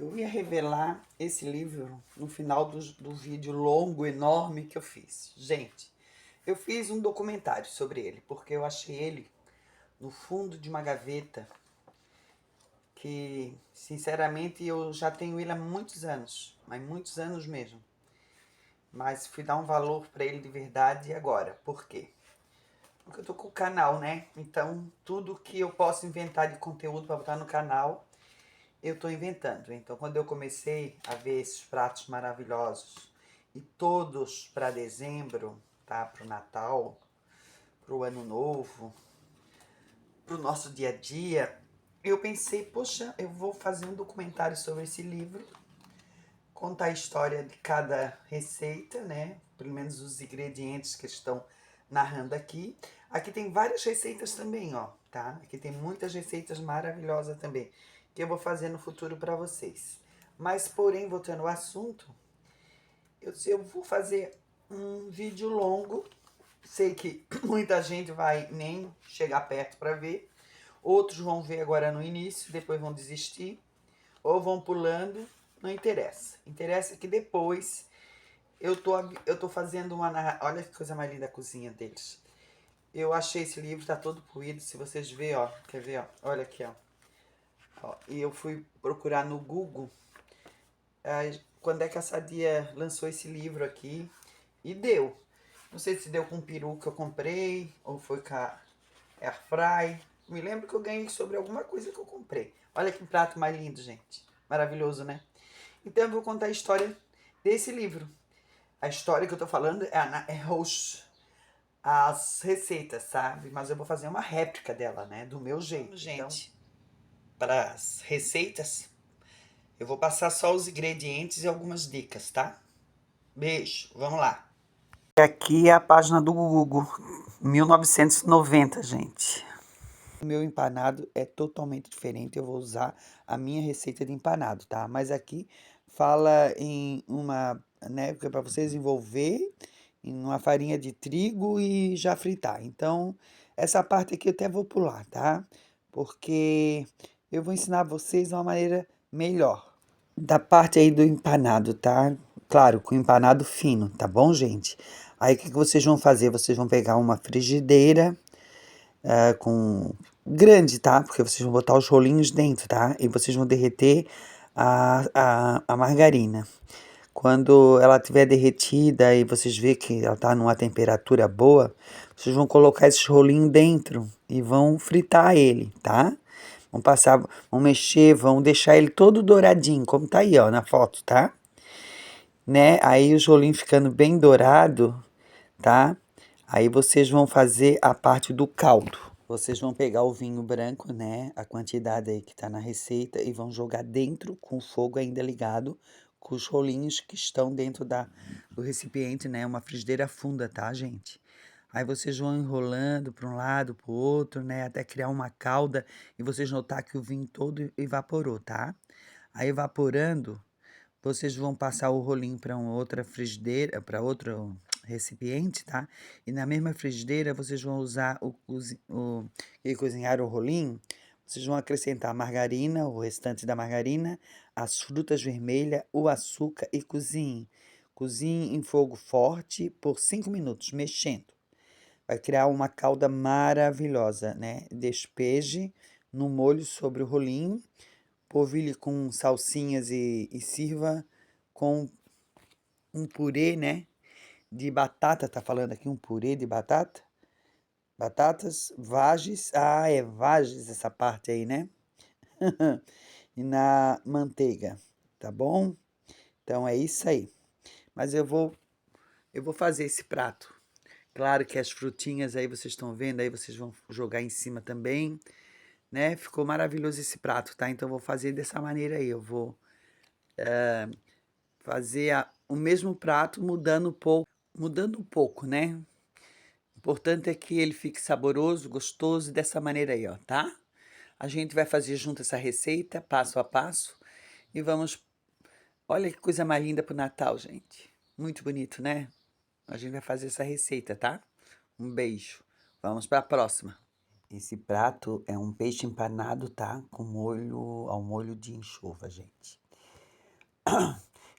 Eu ia revelar esse livro no final do vídeo longo, enorme que eu fiz. Gente, eu fiz um documentário sobre ele, porque eu achei ele no fundo de uma gaveta que, sinceramente, eu já tenho ele há muitos anos, mas muitos anos mesmo. Mas fui dar um valor para ele de verdade agora. Por quê? Porque eu tô com o canal, né? Então, tudo que eu posso inventar de conteúdo para botar no canal, eu estou inventando. Então, quando eu comecei a ver esses pratos maravilhosos e todos para dezembro, tá? Para o Natal, para o Ano Novo, para o nosso dia a dia, eu pensei, poxa, eu vou fazer um documentário sobre esse livro, contar a história de cada receita, né? Pelo menos os ingredientes que estão narrando aqui. Aqui tem várias receitas também, ó, tá? Aqui tem muitas receitas maravilhosas também, que eu vou fazer no futuro para vocês. Mas, porém, voltando ao assunto, eu vou fazer um vídeo longo. Sei que muita gente vai nem chegar perto para ver. Outros vão ver agora no início, depois vão desistir. Ou vão pulando, não interessa. Interessa que depois eu tô fazendo uma olha que coisa mais linda a cozinha deles. Eu achei esse livro, tá todo poído, se vocês verem, ó. Quer ver, ó? Olha aqui, ó. E eu fui procurar no Google quando é que a Sadia lançou esse livro aqui. E deu. Não sei se deu com o peru que eu comprei, ou foi com a Airfry. Me lembro que eu ganhei sobre alguma coisa que eu comprei. Olha que prato mais lindo, gente. Maravilhoso, né? Então eu vou contar a história desse livro. A história que eu tô falando as receitas, sabe? Mas eu vou fazer uma réplica dela, né? Do meu jeito. Gente, para as receitas, eu vou passar só os ingredientes e algumas dicas, tá? Beijo, vamos lá. Aqui é a página do Google, 1990, gente. O meu empanado é totalmente diferente, eu vou usar a minha receita de empanado, tá? Mas aqui fala em uma, né, para você desenvolver em uma farinha de trigo e já fritar. Então, essa parte aqui eu até vou pular, tá? Porque eu vou ensinar vocês uma maneira melhor. Da parte aí do empanado, tá? Claro, com empanado fino, tá bom, gente? Aí o que vocês vão fazer? Vocês vão pegar uma frigideira com grande, tá? Porque vocês vão botar os rolinhos dentro, tá? E vocês vão derreter a margarina. Quando ela estiver derretida e vocês verem que ela tá numa temperatura boa, vocês vão colocar esses rolinhos dentro e vão fritar ele, tá? Vão passar, vão mexer, vão deixar ele todo douradinho, como tá aí, ó, na foto, tá? Né? Aí os rolinhos ficando bem dourado, tá? Aí vocês vão fazer a parte do caldo. Vocês vão pegar o vinho branco, né? A quantidade aí que tá na receita e vão jogar dentro com o fogo ainda ligado, com os rolinhos que estão dentro do recipiente, né? Uma frigideira funda, tá, gente? Aí vocês vão enrolando para um lado, para o outro, né? Até criar uma calda e vocês notar que o vinho todo evaporou, tá? Aí evaporando, vocês vão passar o rolinho para uma outra frigideira, para outro recipiente, tá? E na mesma frigideira vocês vão usar e cozinhar o rolinho. Vocês vão acrescentar a margarina, o restante da margarina, as frutas vermelhas, o açúcar e cozinhe. Cozinhe em fogo forte por 5 minutos, mexendo. Vai criar uma calda maravilhosa, né? Despeje no molho sobre o rolinho, polvilhe com salsinhas e sirva com um purê, né? De batata, tá falando aqui um purê de batata? Batatas, vagens, é vagens essa parte aí, né? E na manteiga, tá bom? Então é isso aí. Mas eu vou fazer esse prato. Claro que as frutinhas aí vocês estão vendo, aí vocês vão jogar em cima também, né? Ficou maravilhoso esse prato, tá? Então eu vou fazer dessa maneira aí. Eu vou fazer o mesmo prato mudando um pouco, né? O importante é que ele fique saboroso, gostoso dessa maneira aí, ó, tá? A gente vai fazer junto essa receita, passo a passo, e vamos. Olha que coisa mais linda pro Natal, gente. Muito bonito, né? A gente vai fazer essa receita, tá? Um beijo. Vamos para a próxima. Esse prato é um peixe empanado, tá? Com molho, ao molho de anchova, gente.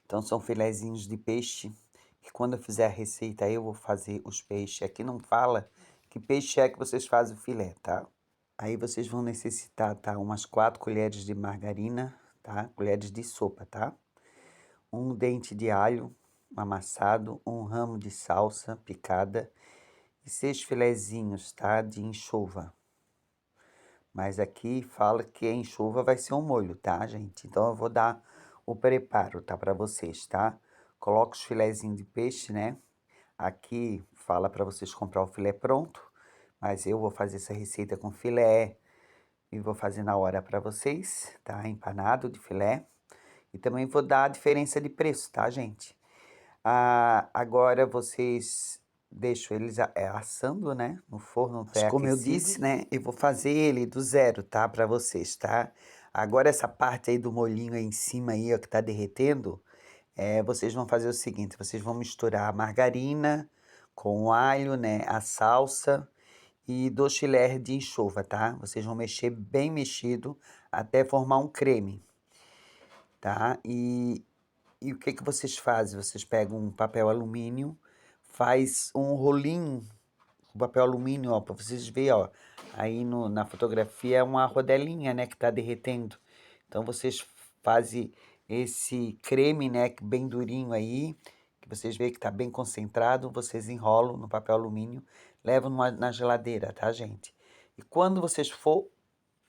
Então são filezinhos de peixe, que quando eu fizer a receita eu vou fazer os peixes. Aqui não fala que peixe é que vocês fazem o filé, tá? Aí vocês vão necessitar, tá? Umas 4 colheres de margarina, tá? Colheres de sopa, tá? Um dente de alho amassado, um ramo de salsa picada e 6 filezinhos, tá? De anchova. Mas aqui fala que a anchova vai ser um molho, tá, gente? Então eu vou dar o preparo, tá, para vocês, tá? Coloca os filezinhos de peixe, né? Aqui fala para vocês comprar o filé pronto, mas eu vou fazer essa receita com filé e vou fazer na hora para vocês, tá? Empanado de filé. E também vou dar a diferença de preço, tá, gente? Agora vocês deixam eles assando, né? No forno pré-aquecido. Como eu disse, né? Eu vou fazer ele do zero, tá? Para vocês, tá? Agora essa parte aí do molhinho aí em cima aí, ó, que tá derretendo, vocês vão fazer o seguinte, vocês vão misturar a margarina com o alho, né? A salsa e 2 colheres de enxova, tá? Vocês vão mexer bem mexido até formar um creme, tá? E o que que vocês fazem? Vocês pegam um papel alumínio, faz um rolinho com papel alumínio, ó, para vocês verem, ó. Aí na fotografia é uma rodelinha, né, que tá derretendo. Então vocês fazem esse creme, né, bem durinho aí, que vocês veem que tá bem concentrado, vocês enrolam no papel alumínio, levam na geladeira, tá, gente? E quando vocês for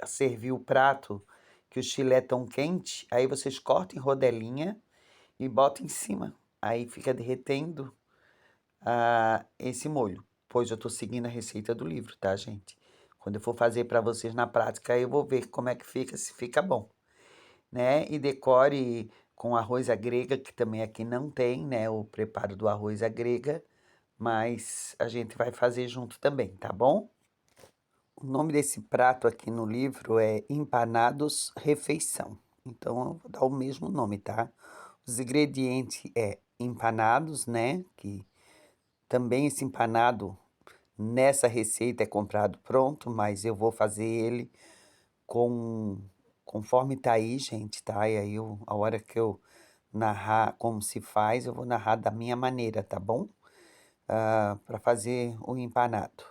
servir o prato, que o chilé é tão quente, aí vocês cortam em rodelinha e bota em cima. Aí fica derretendo esse molho. Pois eu tô seguindo a receita do livro, tá, gente? Quando eu for fazer para vocês na prática, eu vou ver como é que fica, se fica bom, né? E decore com arroz à grega, que também aqui não tem, né? O preparo do arroz à grega, mas a gente vai fazer junto também, tá bom? O nome desse prato aqui no livro é Empanados Refeição. Então eu vou dar o mesmo nome, tá? Os ingredientes é empanados, né? Que também esse empanado nessa receita é comprado pronto, mas eu vou fazer ele com conforme tá aí, gente, tá? E aí a hora que eu narrar como se faz, eu vou narrar da minha maneira, tá bom? Para fazer o empanado.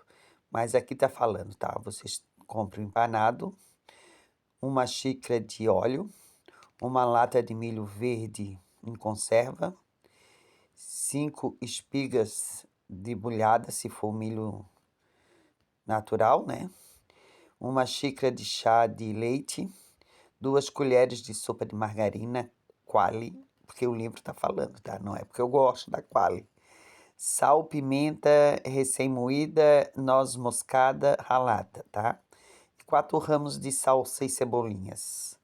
Mas aqui tá falando, tá? Vocês compram o empanado, uma xícara de óleo, uma lata de milho verde em conserva, 5 espigas debulhadas, se for milho natural, né? Uma xícara de chá de leite, 2 colheres de sopa de margarina Qualy, porque o livro tá falando, tá? Não é porque eu gosto da Qualy. Sal, pimenta recém-moída, noz moscada ralada, tá? 4 ramos de salsa e cebolinhas,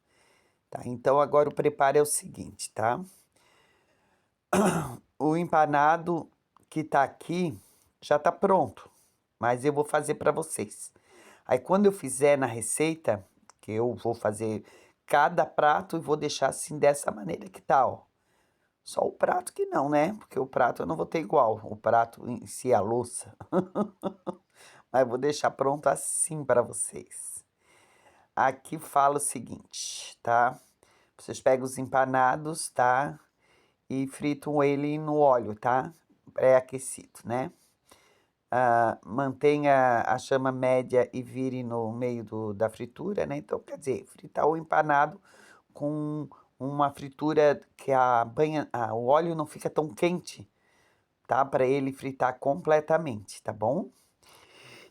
tá? Então agora o preparo é o seguinte, tá? O empanado que tá aqui já tá pronto, mas eu vou fazer para vocês. Aí quando eu fizer na receita, que eu vou fazer cada prato e vou deixar assim dessa maneira que tá, ó. Só o prato que não, né? Porque o prato eu não vou ter igual, o prato em si, a louça. Mas eu vou deixar pronto assim para vocês. Aqui fala o seguinte, tá? Vocês pegam os empanados, tá? E fritam ele no óleo, tá? Pré-aquecido, né? Mantenha a chama média e vire no meio da fritura, né? Então, quer dizer, fritar o empanado com uma fritura que o óleo não fica tão quente, tá? Para ele fritar completamente, tá bom?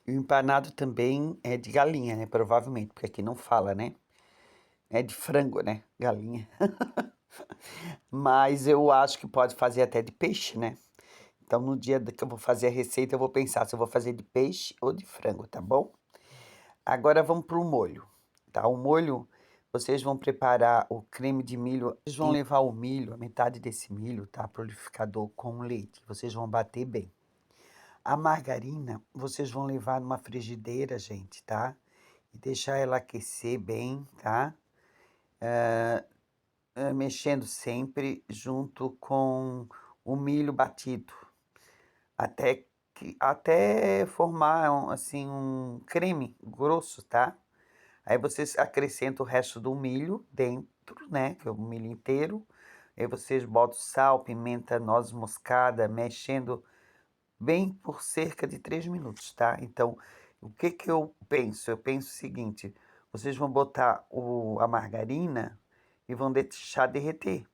E o empanado também é de galinha, né? Provavelmente, porque aqui não fala, né? É de frango, né? Galinha. Mas eu acho que pode fazer até de peixe, né? Então, no dia que eu vou fazer a receita, eu vou pensar se eu vou fazer de peixe ou de frango, tá bom? Agora vamos para o molho, tá? O molho, vocês vão preparar o creme de milho. Vocês vão levar o milho, a metade desse milho, tá? Pro liquidificador com leite. Vocês vão bater bem. A margarina, vocês vão levar numa frigideira, gente, tá? E deixar ela aquecer bem, tá? Mexendo sempre junto com o milho batido, até formar assim um creme grosso, tá? Aí vocês acrescentam o resto do milho dentro, né? Que é o milho inteiro. Aí vocês botam sal, pimenta, noz moscada, mexendo bem por cerca de 3 minutos, tá? Então, o que que eu penso? Eu penso o seguinte, vocês vão botar a margarina e vão deixar derreter.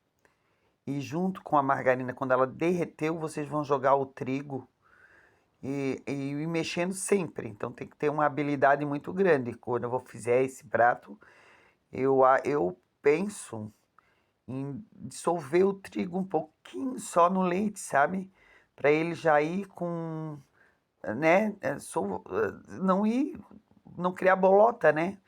E junto com a margarina, quando ela derreteu, vocês vão jogar o trigo e ir mexendo sempre. Então tem que ter uma habilidade muito grande. Quando eu fizer esse prato, eu penso em dissolver o trigo um pouquinho só no leite, sabe? Para ele já ir com, né? Não criar bolota, né?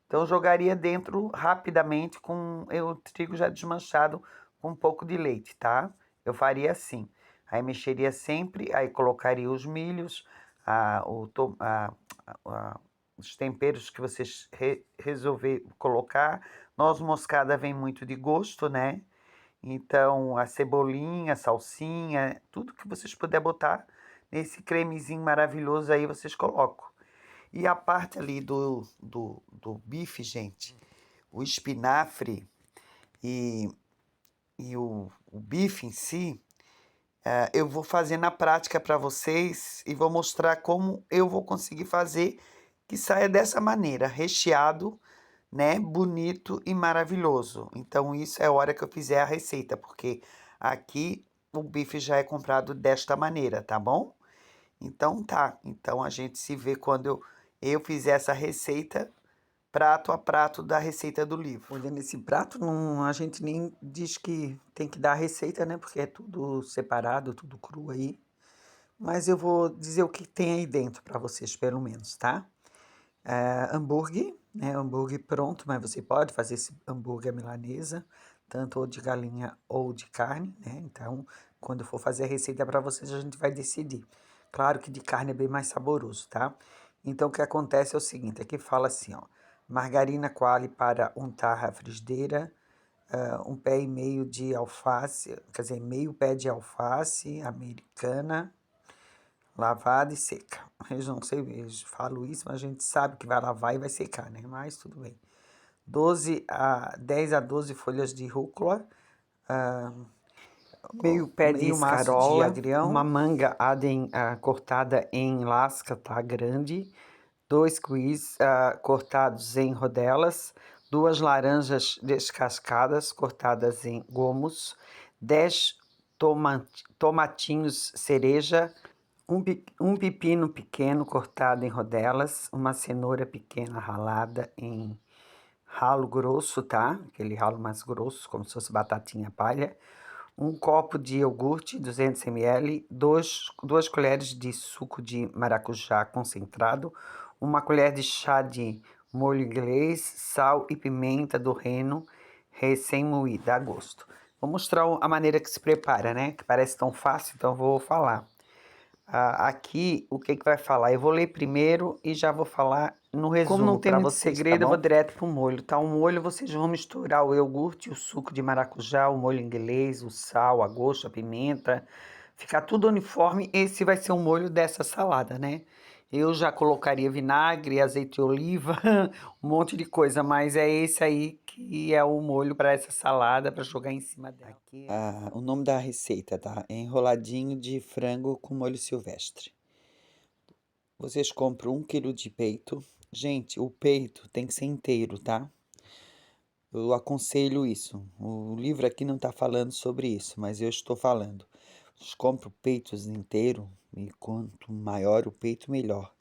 Então eu jogaria dentro rapidamente com o trigo já desmanchado com um pouco de leite, tá? Eu faria assim. Aí mexeria sempre, aí colocaria os milhos, a, o, to- a- os temperos que vocês resolver colocar. Noz moscada vem muito de gosto, né? Então a cebolinha, a salsinha, tudo que vocês puder botar nesse cremezinho maravilhoso aí vocês colocam. E a parte ali do bife, gente, o espinafre e, e o bife em si, eu vou fazer na prática para vocês e vou mostrar como eu vou conseguir fazer que saia dessa maneira, recheado, né, bonito e maravilhoso. Então isso é a hora que eu fizer a receita, porque aqui o bife já é comprado desta maneira, tá bom? Então tá, então a gente se vê quando eu fizer essa receita prato a prato da receita do livro. Olhando esse prato, não, a gente nem diz que tem que dar a receita, né? Porque é tudo separado, tudo cru aí. Mas eu vou dizer o que tem aí dentro para vocês, pelo menos, tá? Hambúrguer, né? Hambúrguer pronto, mas você pode fazer esse hambúrguer milanesa, tanto ou de galinha ou de carne, né? Então, quando eu for fazer a receita para vocês, a gente vai decidir. Claro que de carne é bem mais saboroso, tá? Então, o que acontece é o seguinte, aqui fala assim, ó, margarina quale para untar a frigideira, 1,5 pé de alface, quer dizer, meio pé de alface americana, lavada e seca. Eu não sei, eu falo isso, mas a gente sabe que vai lavar e vai secar, né? Mas tudo bem. 10 a 12 folhas de rúcula, meio pé de escarola, agrião, uma manga cortada em lasca, tá? Grande, 2 kiwis cortados em rodelas, 2 laranjas descascadas cortadas em gomos, 10 tomatinhos cereja, um pepino pequeno cortado em rodelas, uma cenoura pequena ralada em ralo grosso, tá? Aquele ralo mais grosso, como se fosse batatinha palha. Um copo de iogurte, 200 ml, 2 colheres de suco de maracujá concentrado, uma colher de chá de molho inglês, sal e pimenta do reino recém-moída a gosto. Vou mostrar a maneira que se prepara, né? Que parece tão fácil, então vou falar. Aqui, o que vai falar? Eu vou ler primeiro e já vou falar no resumo. Como não tem muito segredo, eu vou direto pro molho, tá? O molho vocês vão misturar o iogurte, o suco de maracujá, o molho inglês, o sal, a gosto, a pimenta. Ficar tudo uniforme. Esse vai ser o molho dessa salada, né? Eu já colocaria vinagre, azeite de oliva, um monte de coisa, mas é esse aí que é o molho para essa salada, para jogar em cima dela. O nome da receita, tá? É enroladinho de frango com molho silvestre. Vocês compram 1 quilo de peito. Gente, o peito tem que ser inteiro, tá? Eu aconselho isso. O livro aqui não tá falando sobre isso, mas eu estou falando. Vocês compram peitos inteiro e quanto maior o peito, melhor.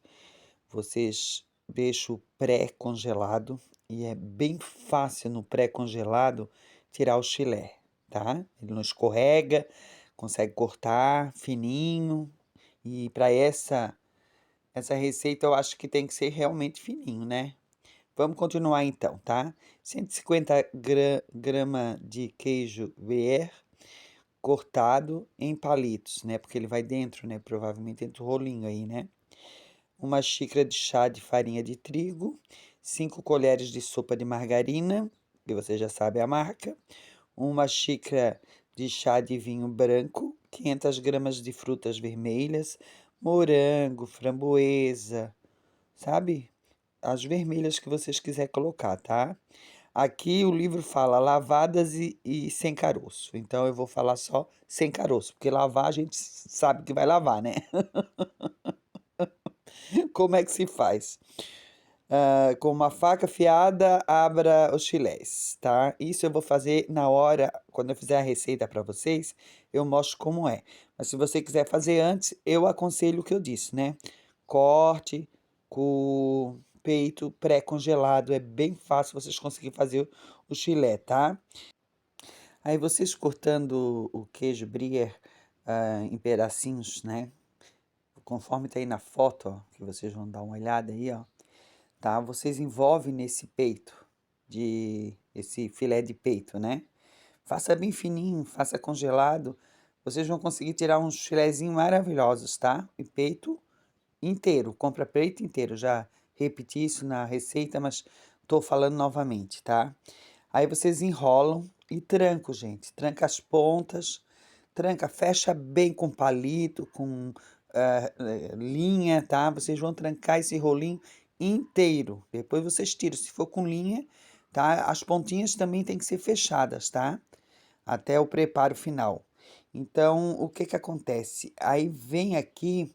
Vocês deixam pré-congelado e é bem fácil no pré-congelado tirar o filé, tá? Ele não escorrega, consegue cortar fininho e para essa receita eu acho que tem que ser realmente fininho, né? Vamos continuar então, tá? 150 gramas de queijo Gruyère cortado em palitos, né? Porque ele vai dentro, né? Provavelmente dentro do rolinho aí, né? Uma xícara de chá de farinha de trigo, 5 colheres de sopa de margarina, que você já sabe a marca, uma xícara de chá de vinho branco, 500 gramas de frutas vermelhas, morango, framboesa, sabe? As vermelhas que vocês quiserem colocar, tá? Aqui o livro fala lavadas e sem caroço. Então eu vou falar só sem caroço, porque lavar a gente sabe que vai lavar, né? Como é que se faz? Com uma faca afiada, abra os filés, tá? Isso eu vou fazer na hora, quando eu fizer a receita para vocês, eu mostro como é. Mas se você quiser fazer antes, eu aconselho o que eu disse, né? Corte com peito pré-congelado, é bem fácil vocês conseguirem fazer o filé, tá? Aí vocês cortando o queijo brie em pedacinhos, né? Conforme tá aí na foto, ó, que vocês vão dar uma olhada aí, ó, tá? Vocês envolvem nesse peito, esse filé de peito, né? Faça bem fininho, faça congelado. Vocês vão conseguir tirar uns filezinhos maravilhosos, tá? E peito inteiro, compra peito inteiro. Já repeti isso na receita, mas tô falando novamente, tá? Aí vocês enrolam e trancam, gente. Tranca as pontas, tranca, fecha bem com palito, com linha, tá? Vocês vão trancar esse rolinho inteiro. Depois vocês tiram. Se for com linha, tá? As pontinhas também tem que ser fechadas, tá? Até o preparo final. Então, o que que acontece? Aí vem aqui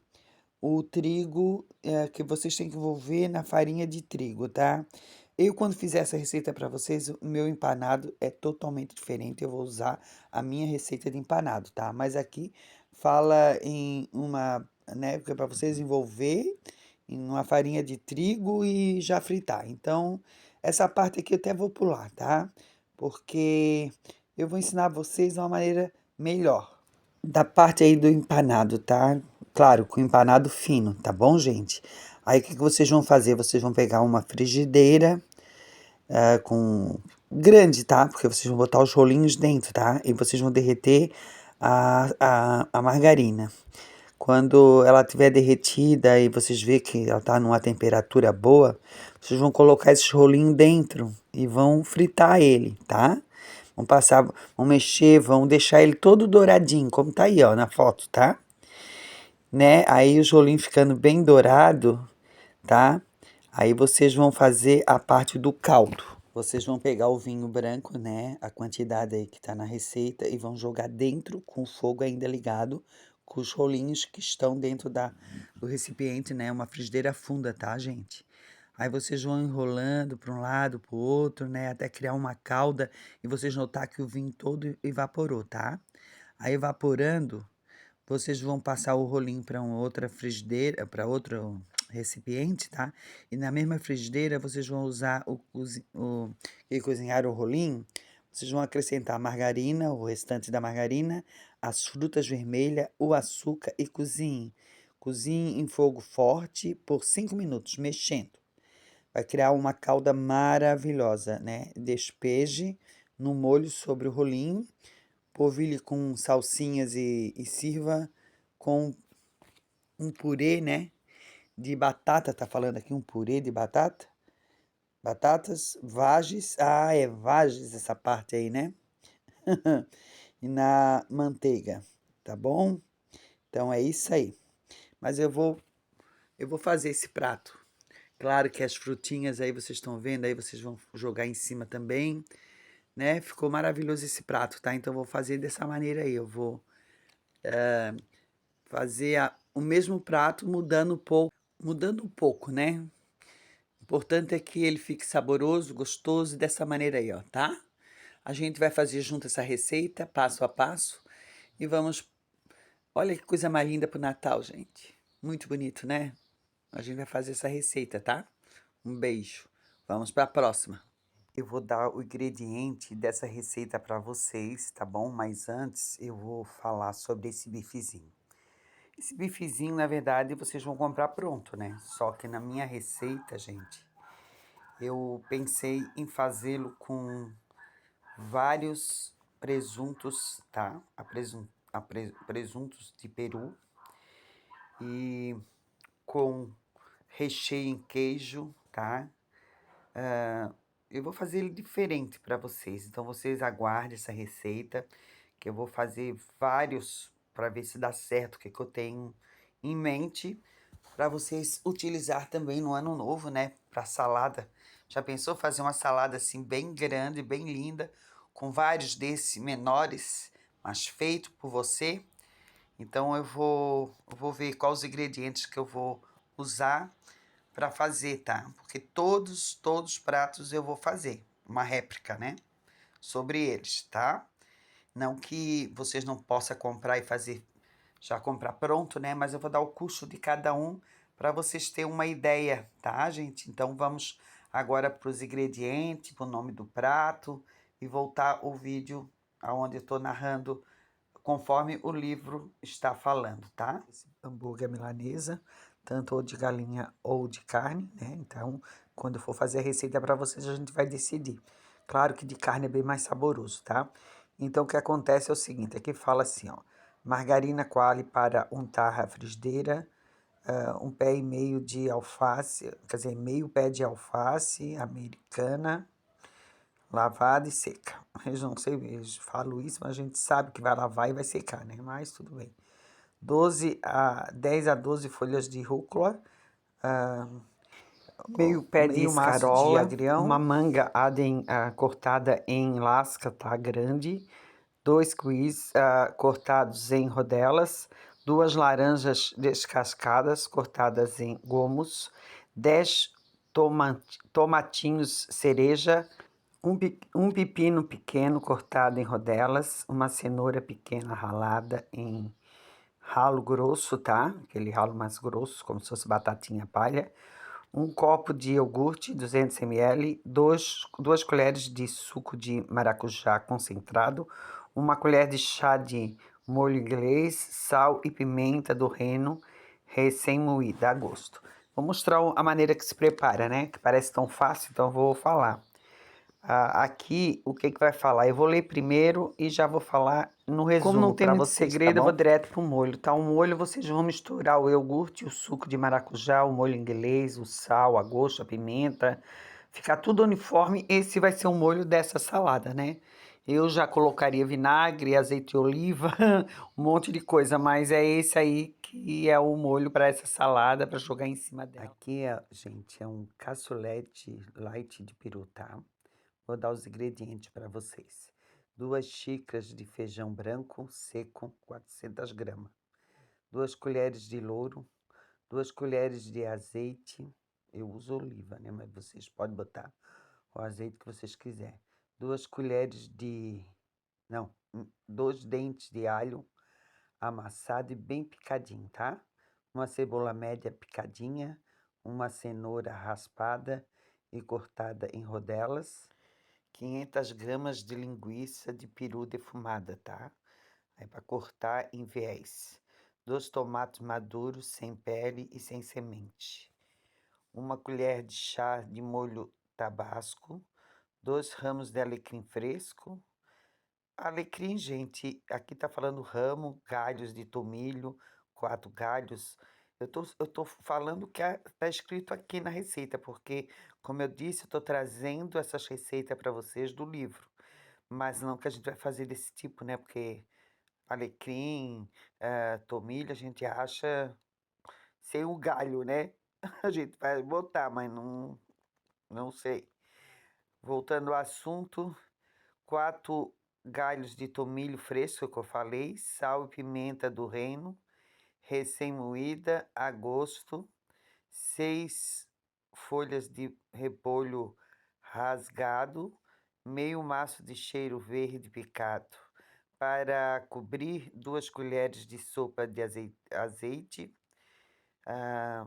o trigo que vocês têm que envolver na farinha de trigo, tá? Eu, quando fizer essa receita para vocês, o meu empanado é totalmente diferente. Eu vou usar a minha receita de empanado, tá? Mas aqui fala em uma, né, que é para vocês envolver em uma farinha de trigo e já fritar. Então, essa parte aqui eu até vou pular, tá? Porque eu vou ensinar vocês de uma maneira melhor. Da parte aí do empanado, tá? Claro, com empanado fino, tá bom, gente? Aí o que que vocês vão fazer? Vocês vão pegar uma frigideira com grande, tá? Porque vocês vão botar os rolinhos dentro, tá? E vocês vão derreter a margarina. Quando ela estiver derretida e vocês verem que ela tá numa temperatura boa, vocês vão colocar esses rolinhos dentro e vão fritar ele, tá? Vão passar, vão mexer, vão deixar ele todo douradinho, como tá aí, ó, na foto, tá? Né? Aí os rolinhos ficando bem dourado, tá? Aí vocês vão fazer a parte do caldo. Vocês vão pegar o vinho branco, né? A quantidade aí que tá na receita e vão jogar dentro com o fogo ainda ligado, com os rolinhos que estão dentro do recipiente, né? Uma frigideira funda, tá, gente? Aí vocês vão enrolando para um lado, para o outro, né? Até criar uma calda e vocês notar que o vinho todo evaporou, tá? Aí evaporando, vocês vão passar o rolinho para uma outra frigideira, para outro recipiente, tá? E na mesma frigideira vocês vão usar e cozinhar o rolinho. Vocês vão acrescentar a margarina, o restante da margarina, as frutas vermelhas, o açúcar e cozinhe. Cozinhe em fogo forte por 5 minutos, mexendo. Vai criar uma calda maravilhosa, né? Despeje no molho sobre o rolinho, polvilhe com salsinhas e sirva com um purê, né? De batata, tá falando aqui um purê de batata? Batatas, vagens. Ah, é vagens essa parte aí, né? E na manteiga, tá bom? Então é isso aí. Mas eu vou fazer esse prato. Claro que as frutinhas aí vocês estão vendo, aí vocês vão jogar em cima também, né? Ficou maravilhoso esse prato, tá? Então eu vou fazer dessa maneira aí. Eu vou fazer o mesmo prato mudando um pouco, né? O importante é que ele fique saboroso, gostoso dessa maneira aí, ó, tá? A gente vai fazer junto essa receita, passo a passo, e vamos. Olha que coisa mais linda pro Natal, gente. Muito bonito, né? A gente vai fazer essa receita, tá? Um beijo. Vamos para a próxima. Eu vou dar o ingrediente dessa receita para vocês, tá bom? Mas antes eu vou falar sobre esse bifezinho. Esse bifezinho, na verdade, vocês vão comprar pronto, né? Só que na minha receita, gente, eu pensei em fazê-lo com vários presuntos, tá? Presuntos de peru e com recheio em queijo, tá? Eu vou fazer ele diferente para vocês, então vocês aguardem essa receita, que eu vou fazer vários para ver se dá certo, o que eu tenho em mente para vocês utilizar também no ano novo, né? Para salada. Já pensou fazer uma salada assim bem grande, bem linda, com vários desses menores, mas feito por você? Então eu vou ver quais os ingredientes que eu vou usar para fazer, tá? Porque todos os pratos eu vou fazer uma réplica, né? Sobre eles, tá? Não que vocês não possam comprar e fazer, já comprar pronto, né? Mas eu vou dar o custo de cada um para vocês terem uma ideia, tá, gente? Então vamos agora para os ingredientes, para o nome do prato e voltar o vídeo aonde eu estou narrando conforme o livro está falando, tá? Esse hambúrguer milanesa, tanto ou de galinha ou de carne, né? Então, quando eu for fazer a receita para vocês, a gente vai decidir. Claro que de carne é bem mais saboroso, tá? Então, o que acontece é o seguinte, aqui fala assim, ó, margarina coalho para untar a frigideira, um pé e meio de alface, quer dizer, meio pé de alface americana, lavada e seca. Eu não sei, eu falo isso, mas a gente sabe que vai lavar e vai secar, né? Mas tudo bem. 10 a 12 folhas de rúcula, meio pé de escarola, agrião, uma manga adem cortada em lasca, tá? Grande, 2 quiz cortados em rodelas, 2 laranjas descascadas cortadas em gomos, 10 tomatinhos cereja, um pepino pequeno cortado em rodelas, uma cenoura pequena ralada em ralo grosso, tá? Aquele ralo mais grosso, como se fosse batatinha palha. Um copo de iogurte, 200 ml, 2 colheres de suco de maracujá concentrado, uma colher de chá de molho inglês, sal e pimenta do reino recém-moída a gosto. Vou mostrar a maneira que se prepara, né? Que parece tão fácil, então eu vou falar. Aqui, o que vai falar? Eu vou ler primeiro e já vou falar no resumo. Como não tem muito segredo, eu vou direto pro molho, tá? O molho vocês vão misturar o iogurte, o suco de maracujá, o molho inglês, o sal, a gosto, a pimenta. Ficar tudo uniforme. Esse vai ser o molho dessa salada, né? Eu já colocaria vinagre, azeite de oliva, um monte de coisa, mas é esse aí que é o molho para essa salada, para jogar em cima dela. Aqui, gente, é um cassoulet light de peru, tá? Vou dar os ingredientes para vocês. 2 xícaras de feijão branco seco, 400 gramas. 2 colheres de louro. 2 colheres de azeite. Eu uso oliva, né? Mas vocês podem botar o azeite que vocês quiserem. 2 colheres de... Não, 2 dentes de alho amassado e bem picadinho, tá? Uma cebola média picadinha. Uma cenoura raspada e cortada em rodelas. 500 gramas de linguiça de peru defumada, tá? Aí para cortar em viés. 2 tomates maduros, sem pele e sem semente. 1 colher de chá de molho tabasco. 2 ramos de alecrim fresco. Alecrim, gente, aqui tá falando ramo, galhos de tomilho, 4 galhos. Eu tô falando o que tá escrito aqui na receita, porque, como eu disse, eu tô trazendo essas receitas para vocês do livro. Mas não que a gente vai fazer desse tipo, né? Porque alecrim, tomilho, a gente acha sem o galho, né? A gente vai botar, mas não sei. Voltando ao assunto, 4 galhos de tomilho fresco que eu falei, sal e pimenta do reino, recém-moída, a gosto, 6 folhas de repolho rasgado, meio maço de cheiro verde picado. Para cobrir, 2 colheres de sopa de azeite.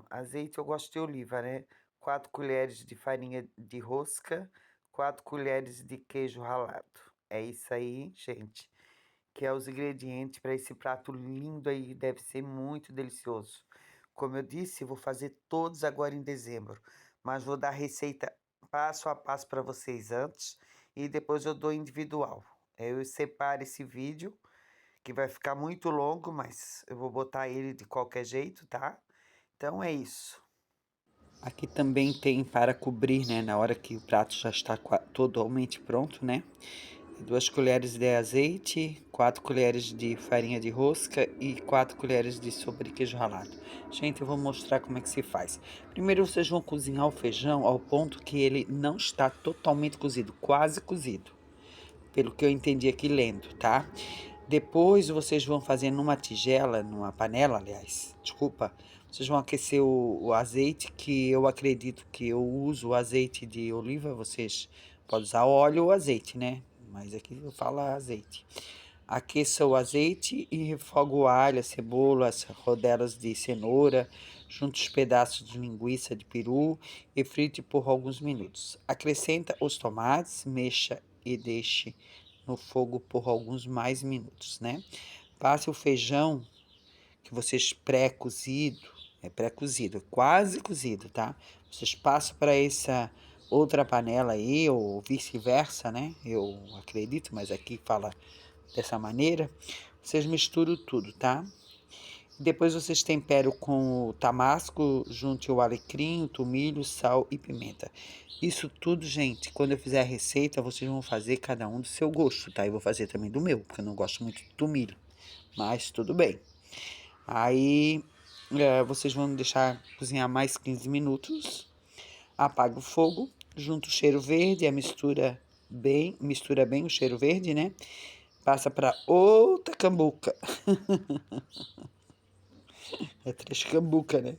Azeite eu gosto de oliva, né? 4 colheres de farinha de rosca, 4 colheres de queijo ralado. É isso aí, gente, que é os ingredientes para esse prato lindo aí, deve ser muito delicioso. Como eu disse, eu vou fazer todos agora em dezembro, mas vou dar receita passo a passo para vocês antes e depois eu dou individual. Eu separo esse vídeo, que vai ficar muito longo, mas eu vou botar ele de qualquer jeito, tá? Então é isso. Aqui também tem para cobrir, né? Na hora que o prato já está totalmente pronto, né? 2 colheres de azeite, 4 colheres de farinha de rosca e 4 colheres de sobrequeijo ralado. Gente, eu vou mostrar como é que se faz. Primeiro vocês vão cozinhar o feijão ao ponto que ele não está totalmente cozido, quase cozido, pelo que eu entendi aqui lendo, tá? Depois vocês vão fazer numa tigela, numa panela, aliás, desculpa. Vocês vão aquecer o azeite, que eu acredito que eu uso o azeite de oliva. Vocês podem usar óleo ou azeite, né? Mas aqui eu falo azeite. Aqueça o azeite e refoga o alho, a cebola, as rodelas de cenoura, junto os pedaços de linguiça de peru e frite por alguns minutos. Acrescenta os tomates, mexa e deixe no fogo por alguns mais minutos, né? Passe o feijão que vocês pré-cozido, quase cozido, tá? Vocês passam para essa outra panela aí, ou vice-versa, né? Eu acredito, mas aqui fala dessa maneira. Vocês misturam tudo, tá? Depois vocês temperam com o damasco, junte o alecrim, o tomilho, sal e pimenta. Isso tudo, gente, quando eu fizer a receita, vocês vão fazer cada um do seu gosto, tá? Eu vou fazer também do meu, porque eu não gosto muito de tomilho, mas tudo bem. Aí, vocês vão deixar cozinhar mais 15 minutos. Apaga o fogo, junta o cheiro verde, mistura bem o cheiro verde, né? Passa para outra cambuca. É 3 cambuca, né?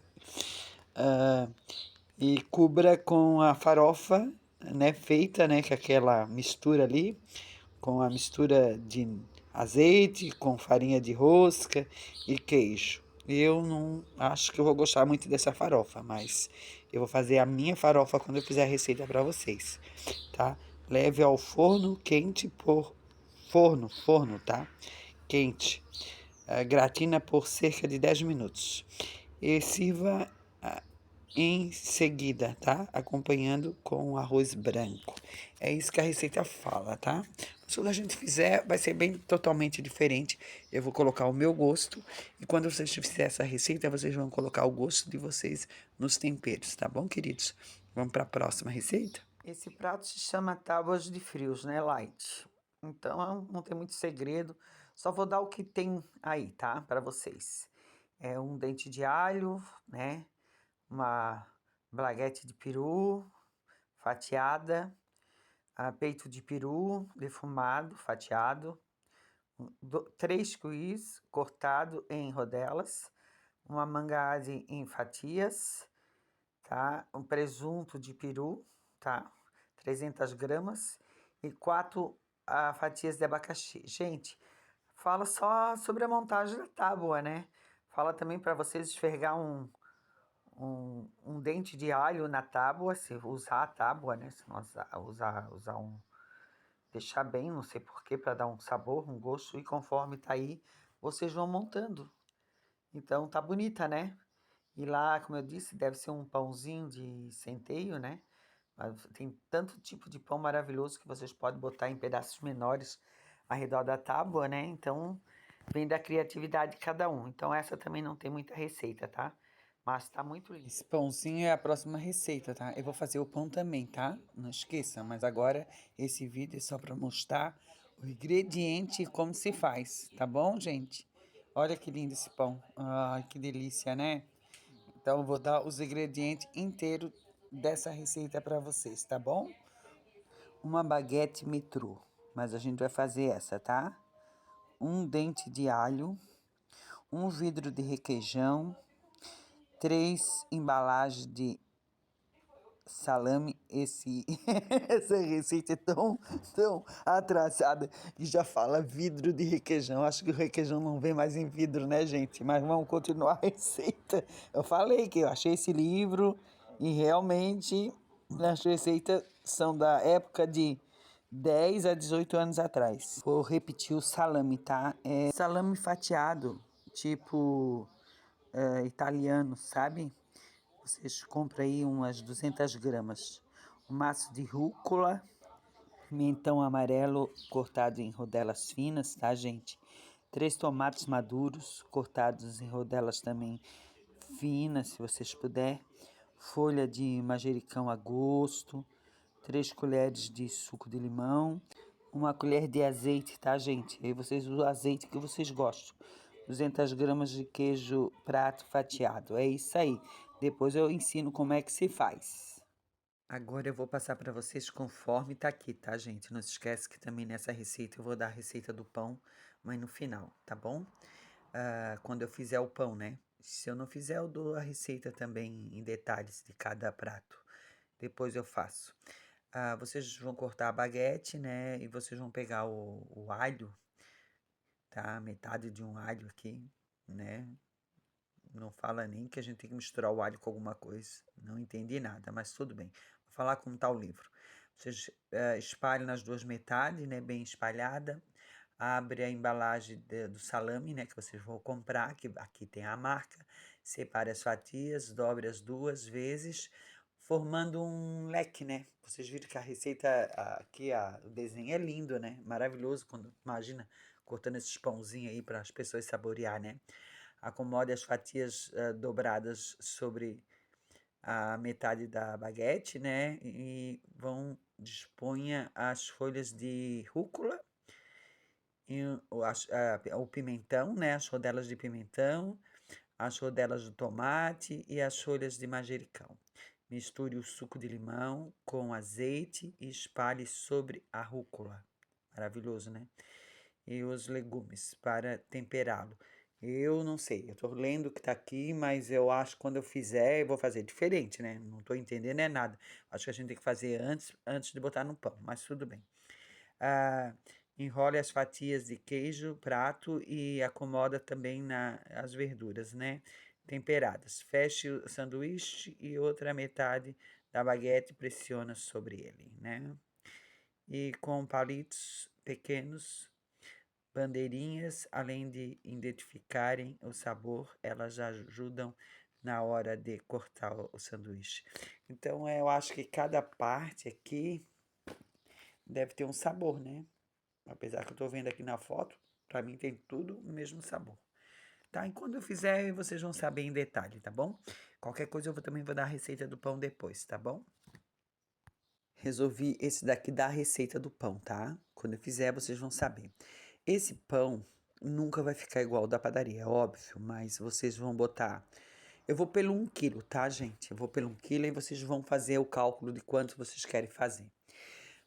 E cubra com a farofa, né, feita, né, com aquela mistura ali, com a mistura de azeite, com farinha de rosca e queijo. Eu não acho que eu vou gostar muito dessa farofa, mas eu vou fazer a minha farofa quando eu fizer a receita para vocês, tá? Leve ao forno quente por forno, tá? Quente. Gratina por cerca de 10 minutos. E sirva em seguida, tá? Acompanhando com arroz branco. É isso que a receita fala, tá? Mas quando a gente fizer, vai ser bem totalmente diferente. Eu vou colocar o meu gosto. E quando vocês fizerem essa receita, vocês vão colocar o gosto de vocês nos temperos, tá bom, queridos? Vamos para a próxima receita? Esse prato se chama tábuas de frios, né? Light. Então, não tem muito segredo. Só vou dar o que tem aí, tá? Para vocês. É um dente de alho, né? Uma blaguete de peru fatiada, peito de peru defumado, fatiado, 3 quiz cortado em rodelas, uma mangade em fatias, tá? Um presunto de peru, tá? 300 gramas e 4 fatias de abacaxi. Gente, fala só sobre a montagem da tábua, né? Fala também para vocês esfregar um dente de alho na tábua, se usar a tábua, né? Se não usar um. Deixar bem, não sei porquê, para dar um sabor, um gosto, e conforme tá aí, vocês vão montando. Então tá bonita, né? E lá, como eu disse, deve ser um pãozinho de centeio, né? Mas tem tanto tipo de pão maravilhoso que vocês podem botar em pedaços menores ao redor da tábua, né? Então, vem da criatividade de cada um. Então, essa também não tem muita receita, tá? Mas tá muito lindo. Esse pãozinho é a próxima receita, tá? Eu vou fazer o pão também, tá? Não esqueça, mas agora esse vídeo é só para mostrar o ingrediente e como se faz, tá bom, gente? Olha que lindo esse pão. Ai, que delícia, né? Então, eu vou dar os ingredientes inteiros dessa receita para vocês, tá bom? Uma baguete metrô, mas a gente vai fazer essa, tá? Um dente de alho, um vidro de requeijão, 3 embalagens de salame. Essa receita é tão atrasada que já fala vidro de requeijão. Acho que o requeijão não vem mais em vidro, né, gente? Mas vamos continuar a receita. Eu falei que eu achei esse livro e realmente as receitas são da época de 10 a 18 anos atrás. Vou repetir o salame, tá? É salame fatiado, tipo italiano, sabe? Vocês compram aí umas 200 gramas. Um maço de rúcula, pimentão amarelo cortado em rodelas finas, tá, gente? 3 tomates maduros, cortados em rodelas também finas, se vocês puderem. Folha de manjericão a gosto. 3 colheres de suco de limão. uma colher de azeite, tá, gente? Aí vocês usam o azeite que vocês gostam. 200 gramas de queijo prato fatiado. É isso aí. Depois eu ensino como é que se faz. Agora eu vou passar para vocês conforme tá aqui, tá, gente? Não se esquece que também nessa receita eu vou dar a receita do pão, mas no final, tá bom? Quando eu fizer o pão, né? Se eu não fizer, eu dou a receita também em detalhes de cada prato. Depois eu faço. Vocês vão cortar a baguete, né? E vocês vão pegar o alho, tá? Metade de um alho aqui, né? Não fala nem que a gente tem que misturar o alho com alguma coisa. Não entendi nada, mas tudo bem. Vou falar como está o livro. Vocês espalham nas duas metades, né? Bem espalhada. Abre a embalagem do salame, né? Que vocês vão comprar, que aqui tem a marca. Separe as fatias, dobre as duas vezes, formando um leque, né? Vocês viram que a receita aqui, o desenho é lindo, né? Maravilhoso quando imagina cortando esses pãozinhos aí para as pessoas saborear, né? Acomode as fatias dobradas sobre a metade da baguete, né? E disponha as folhas de rúcula e o pimentão, né? As rodelas de pimentão, as rodelas do tomate e as folhas de manjericão. Misture o suco de limão com azeite e espalhe sobre a rúcula. Maravilhoso, né? E os legumes para temperá-lo. Eu não sei, eu tô lendo o que tá aqui, mas eu acho que quando eu fizer, eu vou fazer diferente, né? Não tô entendendo é nada. Acho que a gente tem que fazer antes de botar no pão, mas tudo bem. Ah, enrole as fatias de queijo, prato e acomoda também as verduras, né? Temperadas. Feche o sanduíche e outra metade da baguete pressiona sobre ele, né? E com palitos pequenos, bandeirinhas, além de identificarem o sabor, elas ajudam na hora de cortar o sanduíche. Então, eu acho que cada parte aqui deve ter um sabor, né? Apesar que eu tô vendo aqui na foto, para mim tem tudo o mesmo sabor. Tá? E quando eu fizer, vocês vão saber em detalhe, tá bom? Qualquer coisa também vou dar a receita do pão depois, tá bom? Resolvi esse daqui da receita do pão, tá? Quando eu fizer, vocês vão saber. Esse pão nunca vai ficar igual ao da padaria, é óbvio, mas vocês vão botar. Eu vou pelo 1 quilo, tá, gente? Eu vou pelo 1 quilo e vocês vão fazer o cálculo de quanto vocês querem fazer.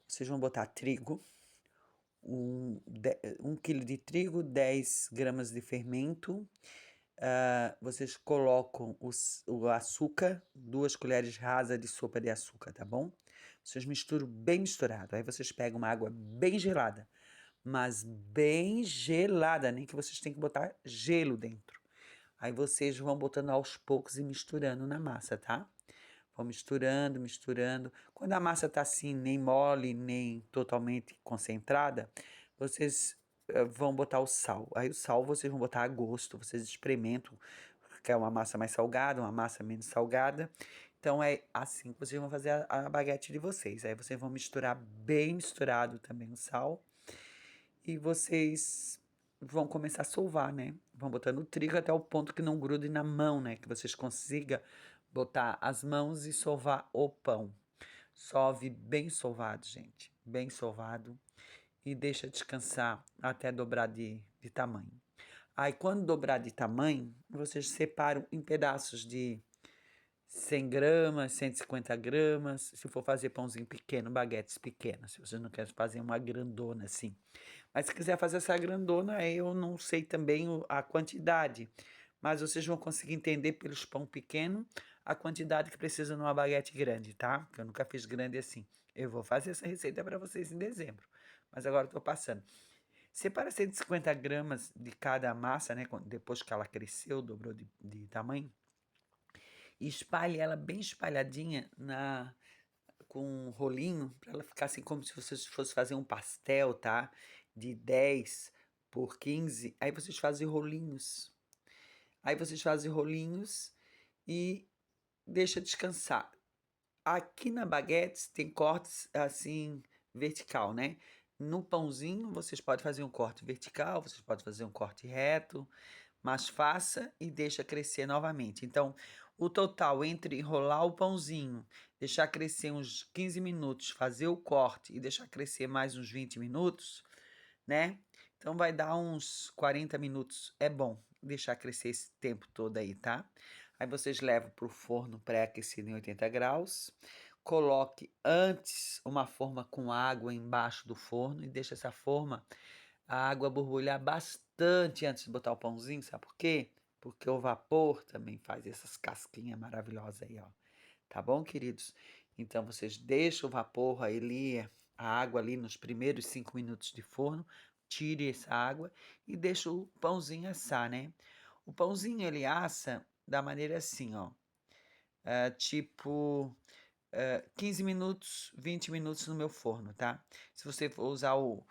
Vocês vão botar trigo, 1 quilo de trigo, 10 gramas de fermento. Vocês colocam o açúcar, 2 colheres rasas de sopa de açúcar, tá bom? Vocês misturam bem misturado. Aí vocês pegam uma água bem gelada, mas bem gelada, nem que vocês têm que botar gelo dentro. Aí vocês vão botando aos poucos e misturando na massa, tá? Vão misturando, misturando. Quando a massa tá assim, nem mole, nem totalmente concentrada, vocês vão botar o sal. Aí o sal vocês vão botar a gosto, vocês experimentam, quer uma massa mais salgada, uma massa menos salgada. Então é assim que vocês vão fazer a baguete de vocês. Aí vocês vão misturar bem misturado também o sal e vocês vão começar a solvar, né? Vão botando o trigo até o ponto que não grude na mão, né? Que vocês consigam botar as mãos e sovar o pão. Sove bem sovado, gente. Bem sovado. E deixa descansar até dobrar de tamanho. Aí, quando dobrar de tamanho, vocês separam em pedaços de 100 gramas, 150 gramas. Se for fazer pãozinho pequeno, baguetes pequenas. Se vocês não querem fazer uma grandona assim. Mas se quiser fazer essa grandona, eu não sei também a quantidade. Mas vocês vão conseguir entender pelos pão pequeno a quantidade que precisa numa baguete grande, tá? Porque eu nunca fiz grande assim. Eu vou fazer essa receita para vocês em dezembro. Mas agora eu tô passando. Separa 150 gramas de cada massa, né? Depois que ela cresceu, dobrou de tamanho. E espalhe ela bem espalhadinha com um rolinho, para ela ficar assim como se vocês fossem fazer um pastel, tá? De 10 por 15. Aí vocês fazem rolinhos. Aí vocês fazem rolinhos e deixa descansar. Aqui na baguete tem cortes assim vertical, né? No pãozinho vocês podem fazer um corte vertical, vocês podem fazer um corte reto. mas faça e deixa crescer novamente. Então, o total entre enrolar o pãozinho, deixar crescer uns 15 minutos, fazer o corte e deixar crescer mais uns 20 minutos, né? Então vai dar uns 40 minutos. É bom deixar crescer esse tempo todo aí, tá? Aí vocês levam para o forno pré-aquecido em 80 graus. Coloque antes uma forma com água embaixo do forno e deixe essa forma, a água borbulhar bastante antes de botar o pãozinho, sabe por quê? Porque o vapor também faz essas casquinhas maravilhosas aí, ó. Tá bom, queridos? Então vocês deixam o vapor ali, a água ali nos primeiros 5 minutos de forno, tire essa água e deixa o pãozinho assar, né? O pãozinho ele assa da maneira assim, ó. Tipo 15 minutos, 20 minutos no meu forno, tá? Se você for usar o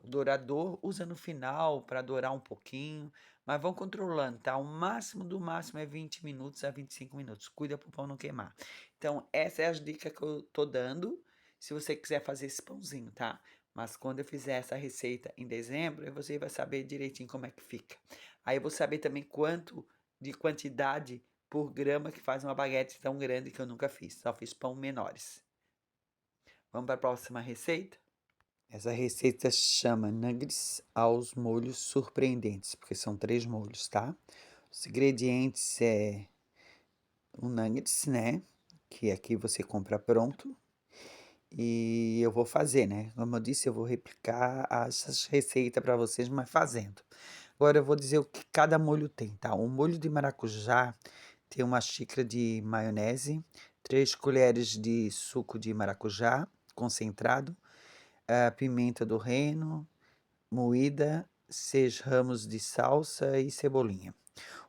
dourador, usa no final para dourar um pouquinho, mas vão controlando, tá? O máximo do máximo é 20 minutos a 25 minutos. Cuida para o pão não queimar. Então, essa é as dicas que eu tô dando, se você quiser fazer esse pãozinho, tá? Mas quando eu fizer essa receita em dezembro, aí você vai saber direitinho como é que fica. Aí eu vou saber também quanto de quantidade por grama que faz uma baguete tão grande que eu nunca fiz. Só fiz pão menores. Vamos para a próxima receita? Essa receita chama nuggets aos molhos surpreendentes, porque são 3 molhos, tá? Os ingredientes é o nuggets, né? Que aqui você compra pronto. E eu vou fazer, né? Como eu disse, eu vou replicar essas receitas para vocês, mas fazendo. Agora eu vou dizer o que cada molho tem, tá? O molho de maracujá tem uma xícara de maionese, 3 colheres de suco de maracujá concentrado, pimenta do reino moída, 6 ramos de salsa e cebolinha.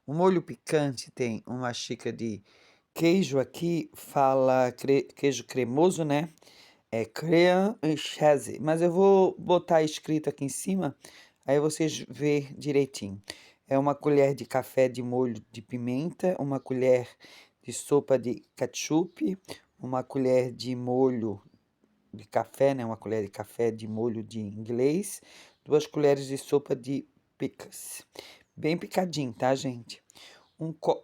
O molho picante tem uma xícara de queijo, aqui fala queijo cremoso, né? É crème et cheese, mas eu vou botar escrito aqui em cima, aí vocês vê direitinho. É uma colher de café de molho de pimenta, uma colher de sopa de ketchup, uma colher de molho de café, né? Uma colher de café de molho de inglês, 2 colheres de sopa de pickles. Bem picadinho, tá, gente?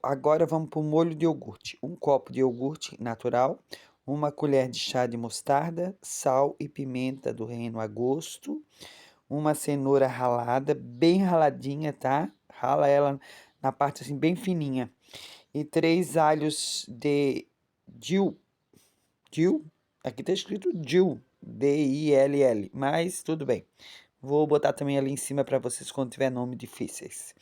Agora vamos para o molho de iogurte. 1 copo de iogurte natural, 1 colher de chá de mostarda, sal e pimenta do reino a gosto, 1 cenoura ralada, bem raladinha, tá? Rala ela na parte assim bem fininha. E 3 alhos de dill. Dill? Aqui tá escrito dill, D-I-L-L, mas tudo bem. Vou botar também ali em cima para vocês quando tiver nome difíceis.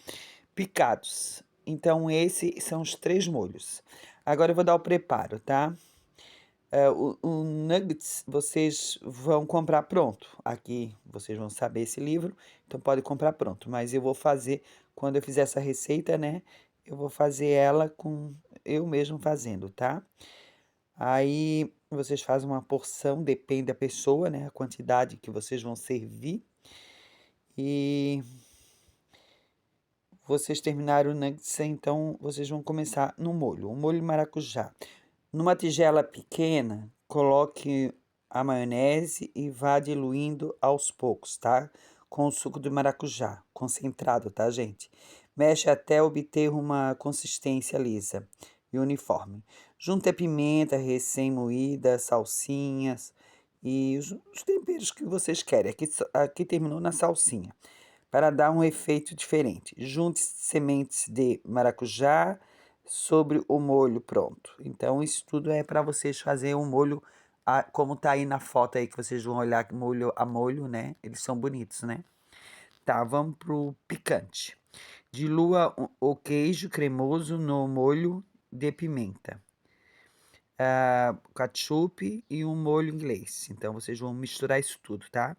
Picados. Então, esses são os 3 molhos. Agora eu vou dar o preparo, tá? O nuggets vocês vão comprar pronto. Aqui vocês vão saber esse livro, então pode comprar pronto. Mas eu vou fazer, quando eu fizer essa receita, né? Eu vou fazer ela com eu mesmo fazendo, tá? Aí vocês fazem uma porção, depende da pessoa, né? A quantidade que vocês vão servir. E vocês terminaram o nuggets, então vocês vão começar no molho. O molho maracujá. Numa tigela pequena, coloque a maionese e vá diluindo aos poucos, tá? Com o suco de maracujá, concentrado, tá, gente? Mexe até obter uma consistência lisa e uniforme. Junte a pimenta recém-moída, salsinhas e os temperos que vocês querem. Aqui terminou na salsinha, para dar um efeito diferente. Junte sementes de maracujá sobre o molho pronto. Então, isso tudo é para vocês fazerem um molho, como tá aí na foto aí que vocês vão olhar molho a molho, né? Eles são bonitos, né? Tá, vamos pro picante. Dilua o queijo cremoso no molho de pimenta, ketchup e um molho inglês. Então, vocês vão misturar isso tudo, tá?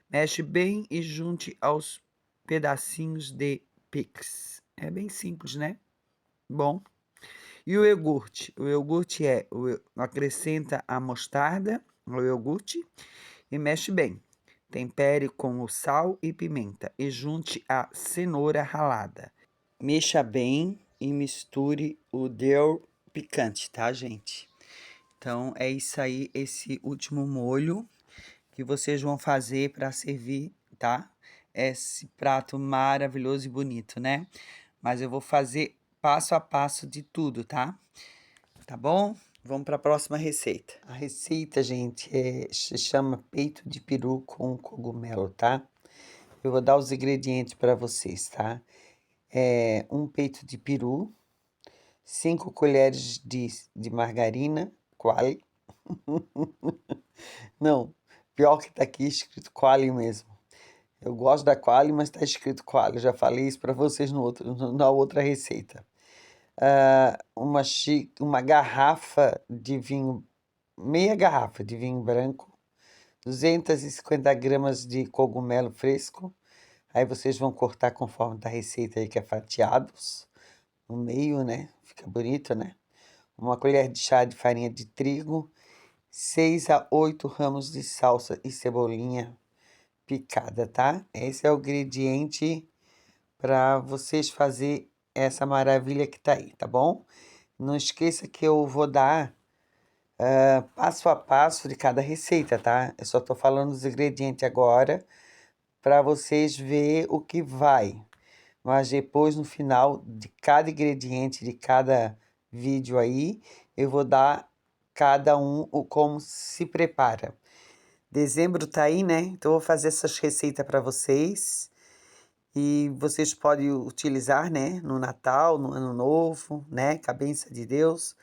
Mexe bem e junte aos pedacinhos de pix. É bem simples, né? Bom. E o iogurte? O iogurte acrescenta a mostarda no iogurte e mexe bem. Tempere com o sal e pimenta e junte a cenoura ralada. Mexa bem e misture o dill picante, tá, gente? Então é isso aí, esse último molho que vocês vão fazer para servir, tá? esse prato maravilhoso e bonito, né? Mas eu vou fazer passo a passo de tudo, tá? Tá bom? Vamos para a próxima receita. A receita, gente, se chama peito de peru com cogumelo, tá? Eu vou dar os ingredientes para vocês, tá? Um peito de peru, 5 colheres de margarina, quale. Não, pior que tá aqui escrito quale mesmo. Eu gosto da quale, mas tá escrito quale. Eu já falei isso para vocês na outra receita. Uma garrafa de vinho, meia garrafa de vinho branco, 250 gramas de cogumelo fresco. Aí vocês vão cortar conforme da receita aí, que é fatiados, no meio, né? Fica bonito, né? Uma colher de chá de farinha de trigo, 6 a 8 ramos de salsa e cebolinha picada, tá? Esse é o ingrediente para vocês fazer essa maravilha que tá aí, tá bom? Não esqueça que eu vou dar passo a passo de cada receita, tá? Eu só tô falando dos ingredientes agora para vocês ver o que vai. Mas depois, no final de cada ingrediente, de cada vídeo aí, eu vou dar cada um o como se prepara. Dezembro tá aí, né? Então eu vou fazer essas receitas para vocês. E vocês podem utilizar, né? No Natal, no Ano Novo, né? Com a bênção de Deus.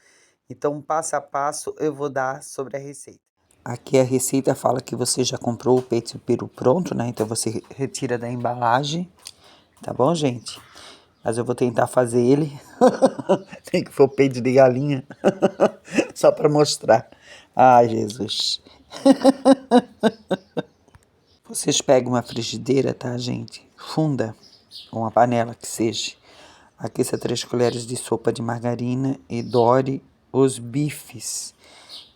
Então, passo a passo, eu vou dar sobre a receita. Aqui a receita fala que você já comprou o peito de peru pronto, né? Então você retira da embalagem, tá bom, gente? Mas eu vou tentar fazer ele. Tem que for peito de galinha. Só para mostrar. Ai, Jesus. Vocês pegam uma frigideira, tá, gente? Funda, ou uma panela que seja. Aqueça 3 colheres de sopa de margarina e doure os bifes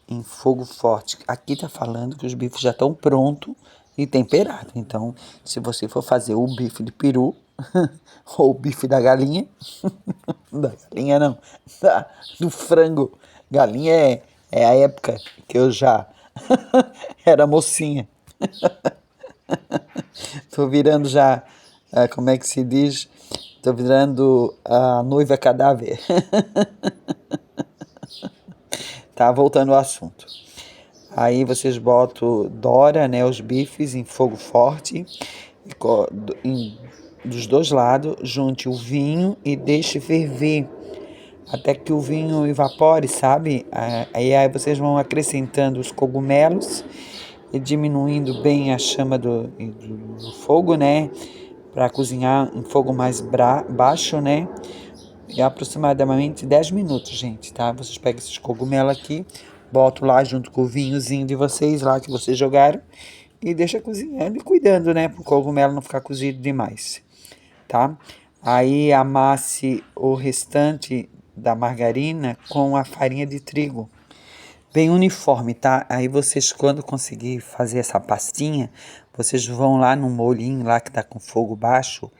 em fogo forte. Aqui tá falando que os bifes já estão prontos e temperados. Então, se você for fazer o bife de peru ou o bife da galinha, da galinha não, do frango. Galinha é a época que eu já era mocinha. Tô virando já, como é que se diz? Tô virando a noiva cadáver. Tá, voltando ao assunto. Aí vocês botam, dora, né, os bifes em fogo forte, dos dois lados, junte o vinho e deixe ferver até que o vinho evapore, sabe? Aí vocês vão acrescentando os cogumelos e diminuindo bem a chama do fogo, né? Para cozinhar em fogo mais baixo, né? E aproximadamente 10 minutos, gente, tá? Vocês pegam esses cogumelos aqui, botam lá junto com o vinhozinho de vocês lá que vocês jogaram e deixa cozinhando e cuidando, né? Para o cogumelo não ficar cozido demais, tá? Aí amasse o restante da margarina com a farinha de trigo, bem uniforme, tá? Aí vocês, quando conseguir fazer essa pastinha, vocês vão lá no molhinho lá que tá com fogo baixo.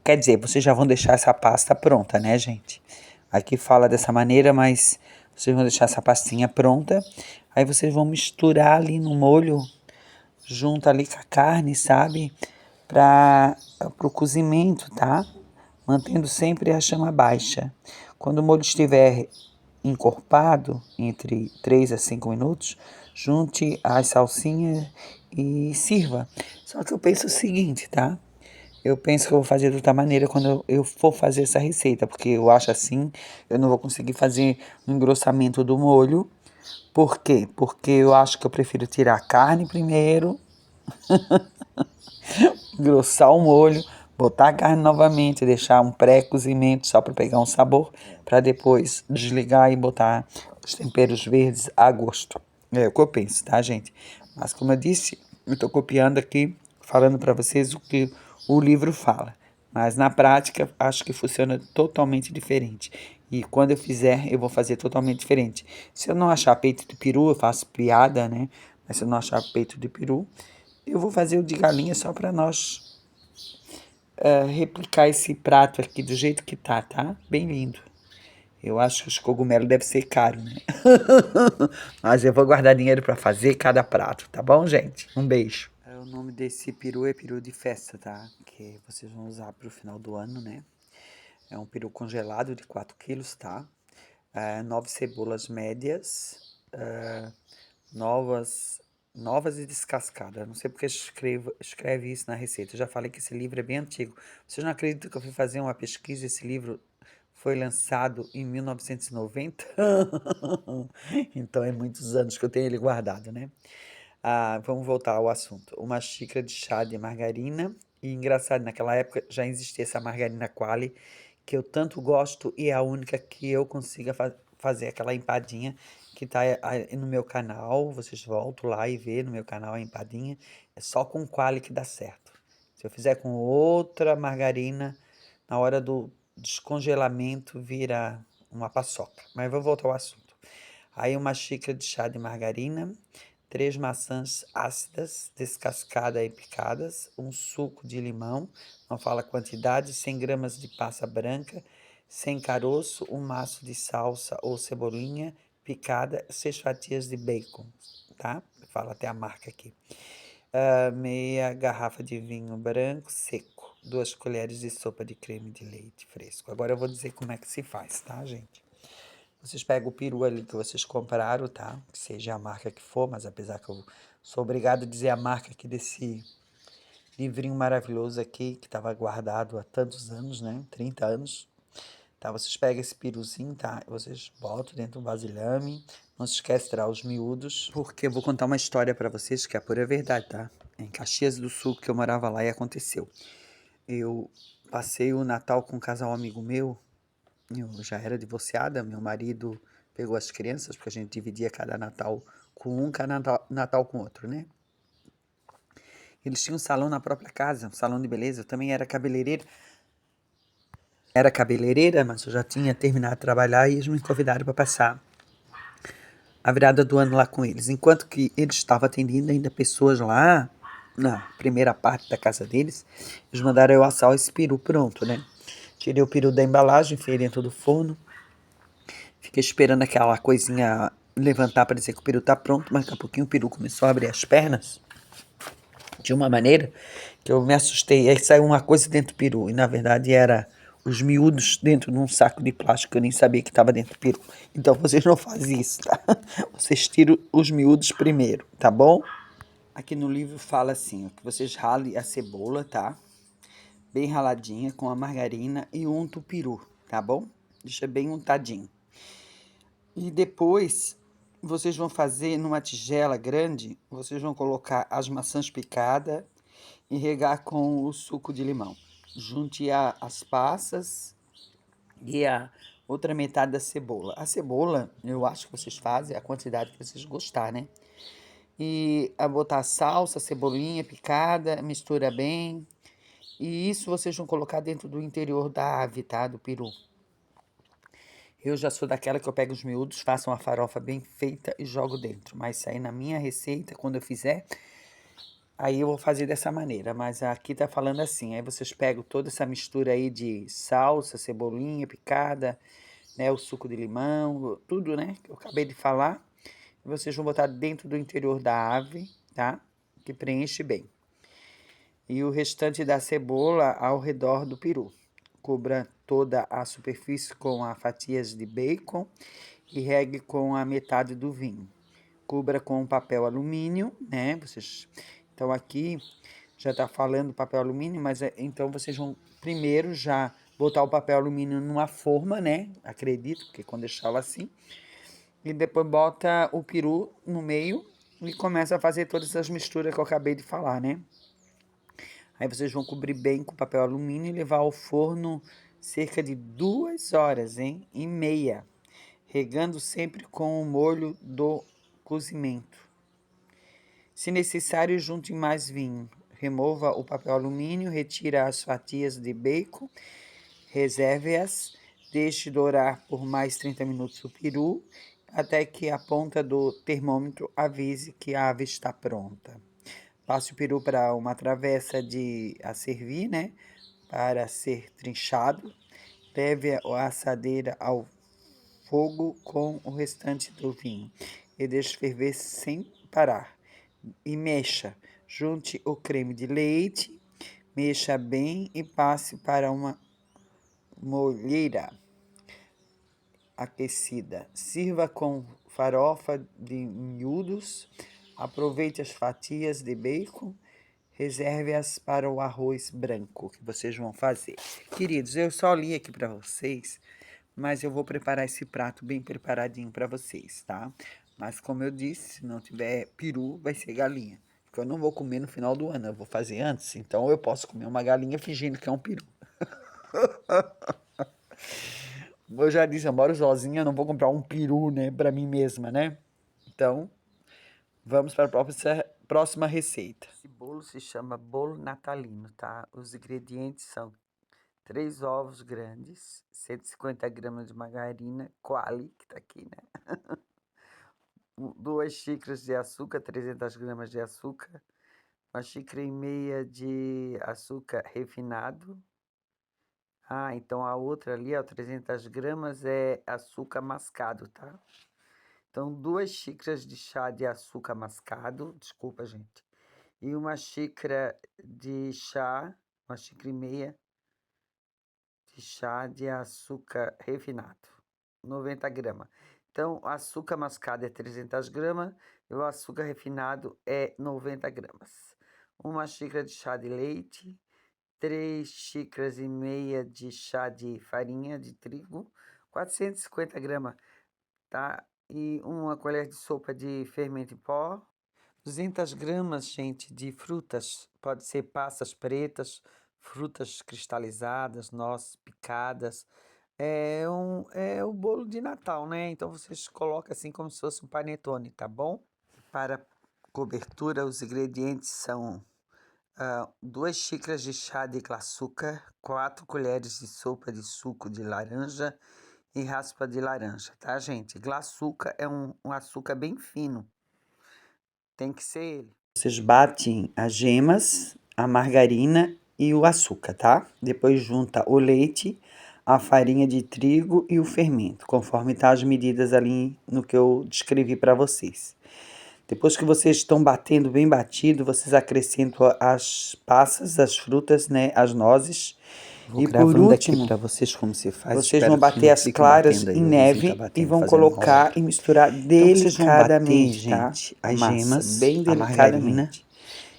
Quer dizer, vocês já vão deixar essa pasta pronta, né, gente? Aqui fala dessa maneira, mas vocês vão deixar essa pastinha pronta. Aí vocês vão misturar ali no molho, junto ali com a carne, sabe? Para o cozimento, tá? Mantendo sempre a chama baixa. Quando o molho estiver encorpado, entre 3 a 5 minutos, junte as salsinhas e sirva. Só que eu penso o seguinte, tá? Eu penso que eu vou fazer de outra maneira quando eu for fazer essa receita, porque eu acho assim, eu não vou conseguir fazer um engrossamento do molho. Por quê? Porque eu acho que eu prefiro tirar a carne primeiro, engrossar o molho, botar a carne novamente, deixar um pré-cozimento só para pegar um sabor, para depois desligar e botar os temperos verdes a gosto. É o que eu penso, tá, gente? Mas como eu disse, eu estou copiando aqui, falando para vocês o que o livro fala. Mas na prática, acho que funciona totalmente diferente. E quando eu fizer, eu vou fazer totalmente diferente. Se eu não achar peito de peru, eu faço piada, né? Mas se eu não achar peito de peru, eu vou fazer o de galinha só para nós replicar esse prato aqui do jeito que tá? Bem lindo. Eu acho que os cogumelos devem ser caros, né? Mas eu vou guardar dinheiro para fazer cada prato, tá bom, gente? Um beijo. O nome desse peru é peru de festa, tá? Que vocês vão usar pro final do ano, né? É um peru congelado de 4 quilos, tá? 9 cebolas médias, novas e descascadas. Não sei porque escreve isso na receita. Eu já falei que esse livro é bem antigo. Vocês não acreditam que eu fui fazer uma pesquisa? Esse livro foi lançado em 1990? Então é muitos anos que eu tenho ele guardado, né? Vamos voltar ao assunto. Uma xícara de chá de margarina. E engraçado, naquela época já existia essa margarina Qualy, que eu tanto gosto e é a única que eu consiga fazer aquela empadinha que tá aí no meu canal. Vocês voltam lá e vê no meu canal a empadinha. É só com Qualy que dá certo. Se eu fizer com outra margarina, na hora do descongelamento vira uma paçoca. Mas vou voltar ao assunto. Aí uma xícara de chá de margarina, 3 maçãs ácidas, descascadas e picadas, um suco de limão, não fala quantidade, 100 gramas de passa branca, sem caroço, um maço de salsa ou cebolinha picada, 6 fatias de bacon, tá? Fala até a marca aqui. Meia garrafa de vinho branco seco, 2 colheres de sopa de creme de leite fresco. Agora eu vou dizer como é que se faz, tá, gente? Vocês pegam o peru ali que vocês compraram, tá? Que seja a marca que for, mas apesar que eu sou obrigado a dizer a marca aqui desse livrinho maravilhoso aqui, que estava guardado há tantos anos, né? 30 anos. Tá? Vocês pegam esse peruzinho, tá? Vocês botam dentro de um vasilhame. Não se esquece de tirar os miúdos, porque eu vou contar uma história para vocês que é a pura verdade, tá? Em Caxias do Sul, que eu morava lá e aconteceu. Eu passei o Natal com um casal amigo meu. Eu já era divorciada, meu marido pegou as crianças, porque a gente dividia cada Natal com um, cada Natal com outro, né? Eles tinham um salão na própria casa, um salão de beleza. Eu também era cabeleireira. Era cabeleireira, mas eu já tinha terminado de trabalhar e eles me convidaram para passar a virada do ano lá com eles. Enquanto que eles estavam atendendo ainda pessoas lá, na primeira parte da casa deles, eles mandaram eu assar esse peru pronto, né? Tirei o peru da embalagem, enfiei dentro do forno. Fiquei esperando aquela coisinha levantar para dizer que o peru tá pronto, mas daqui a pouquinho o peru começou a abrir as pernas de uma maneira que eu me assustei. Aí saiu uma coisa dentro do peru, e na verdade era os miúdos dentro de um saco de plástico que eu nem sabia que estava dentro do peru. Então vocês não fazem isso, tá? Vocês tiram os miúdos primeiro, tá bom? Aqui no livro fala assim, ó, que vocês ralem a cebola, tá? Bem raladinha com a margarina e untam o peru, tá bom? Deixa bem untadinho. E depois vocês vão fazer numa tigela grande, vocês vão colocar as maçãs picadas e regar com o suco de limão. Junte as passas e a outra metade da cebola. A cebola, eu acho que vocês fazem a quantidade que vocês gostar, né? E a botar a salsa, cebolinha picada, mistura bem. E isso vocês vão colocar dentro do interior da ave, tá? Do peru. Eu já sou daquela que eu pego os miúdos, faço uma farofa bem feita e jogo dentro. Mas isso aí na minha receita, quando eu fizer, aí eu vou fazer dessa maneira. Mas aqui tá falando assim, aí vocês pegam toda essa mistura aí de salsa, cebolinha picada, né, o suco de limão, tudo, né, que eu acabei de falar. E vocês vão botar dentro do interior da ave, tá? Que preenche bem. E o restante da cebola ao redor do peru. Cubra toda a superfície com as fatias de bacon e regue com a metade do vinho. Cubra com papel alumínio, né? Então aqui já tá falando papel alumínio, mas então vocês vão primeiro já botar o papel alumínio numa forma, né? Acredito, porque quando deixava assim. E depois bota o peru no meio e começa a fazer todas essas misturas que eu acabei de falar, né? Aí vocês vão cobrir bem com papel alumínio e levar ao forno cerca de 2 horas, hein? E meia, regando sempre com o molho do cozimento. Se necessário, junte mais vinho. Remova o papel alumínio, retira as fatias de bacon, reserve-as, deixe dourar por mais 30 minutos o peru, até que a ponta do termômetro avise que a ave está pronta. Passe o peru para uma travessa a servir, né? Para ser trinchado. Leve a assadeira ao fogo com o restante do vinho e deixe ferver sem parar. E mexa Junte o creme de leite, mexa bem e passe para uma molheira aquecida. Sirva com farofa de miúdos. Aproveite as fatias de bacon. Reserve-as para o arroz branco que vocês vão fazer. Queridos, eu só li aqui para vocês, mas eu vou preparar esse prato bem preparadinho para vocês, tá? Mas como eu disse, se não tiver peru, vai ser galinha. Porque eu não vou comer no final do ano, eu vou fazer antes. Então eu posso comer uma galinha fingindo que é um peru. Eu já disse, eu moro sozinha, eu não vou comprar um peru, né, para mim mesma, né? Então, vamos para a próxima receita. Esse bolo se chama bolo natalino, tá? Os ingredientes são 3 ovos grandes, 150 gramas de margarina, Qualy, que tá aqui, né? 2 xícaras de açúcar, 300 gramas de açúcar, 1,5 xícaras de açúcar refinado. Ah, então a outra ali, ó, 300 gramas é açúcar mascado, tá? Então, 2 xícaras de chá de açúcar mascado, desculpa, gente. E 1 xícara de chá, 1,5 xícaras de chá de açúcar refinado, 90 gramas. Então, o açúcar mascado é 300 gramas e o açúcar refinado é 90 gramas. 1 xícara de chá de leite, 3 xícaras e meia de chá de farinha de trigo, 450 gramas, tá? E 1 colher de sopa de fermento em pó. 200 gramas, gente, de frutas. Pode ser passas pretas, frutas cristalizadas, nozes picadas. É o bolo de Natal, né? Então vocês colocam assim como se fosse um panetone, tá bom? Para cobertura, os ingredientes são 2 xícaras de chá de açúcar, 4 colheres de sopa de suco de laranja e raspa de laranja, tá, gente? Açúcar é um açúcar bem fino, tem que ser ele. Vocês batem as gemas, a margarina e o açúcar, tá? Depois junta o leite, a farinha de trigo e o fermento, conforme tá as medidas ali no que eu descrevi para vocês. Depois que vocês estão batendo bem batido, vocês acrescentam as passas, as frutas, né, as nozes. Vou e por último, para vocês como se faz. Vocês vão bater as claras em neve e vão colocar e misturar delicadamente, então, gente, tá? As gemas, bem delicadamente,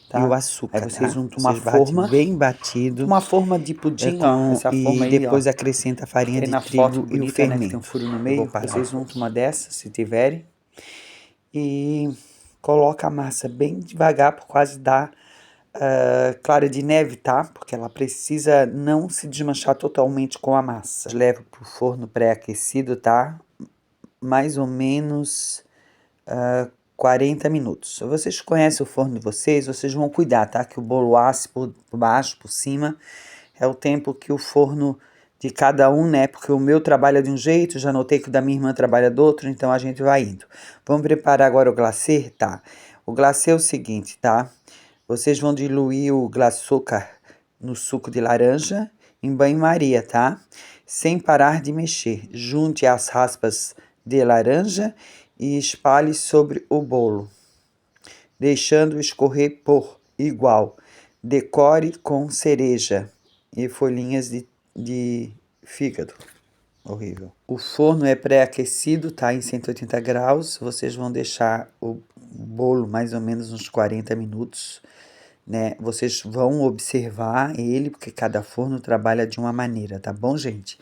tá? E o açúcar, aí vocês juntam uma forma bem batido, uma forma de pudim, ó, essa forma aí, depois ó, acrescenta a farinha de trigo bonita, e o fermento. Né, que tem um furo no meio. Vocês juntam uma dessas, se tiverem, e coloca a massa bem devagar por quase dar clara de neve, tá? Porque ela precisa não se desmanchar totalmente com a massa. Leva pro forno pré-aquecido, tá? Mais ou menos 40 minutos. Se vocês conhecem o forno de vocês vão cuidar, tá? Que o bolo asse por baixo, por cima. É o tempo que o forno de cada um, né? Porque o meu trabalha de um jeito, já notei que o da minha irmã trabalha do outro, então a gente vai indo. Vamos preparar agora o glacê? Tá. O glacê é o seguinte, tá? Vocês vão diluir o açúcar no suco de laranja em banho-maria, tá? Sem parar de mexer. Junte as raspas de laranja e espalhe sobre o bolo, deixando escorrer por igual. Decore com cereja e folhinhas de fígado. Horrível. O forno é pré-aquecido, tá? Em 180 graus. Vocês vão deixar o bolo mais ou menos uns 40 minutos, né? Vocês vão observar ele, porque cada forno trabalha de uma maneira, tá bom, gente?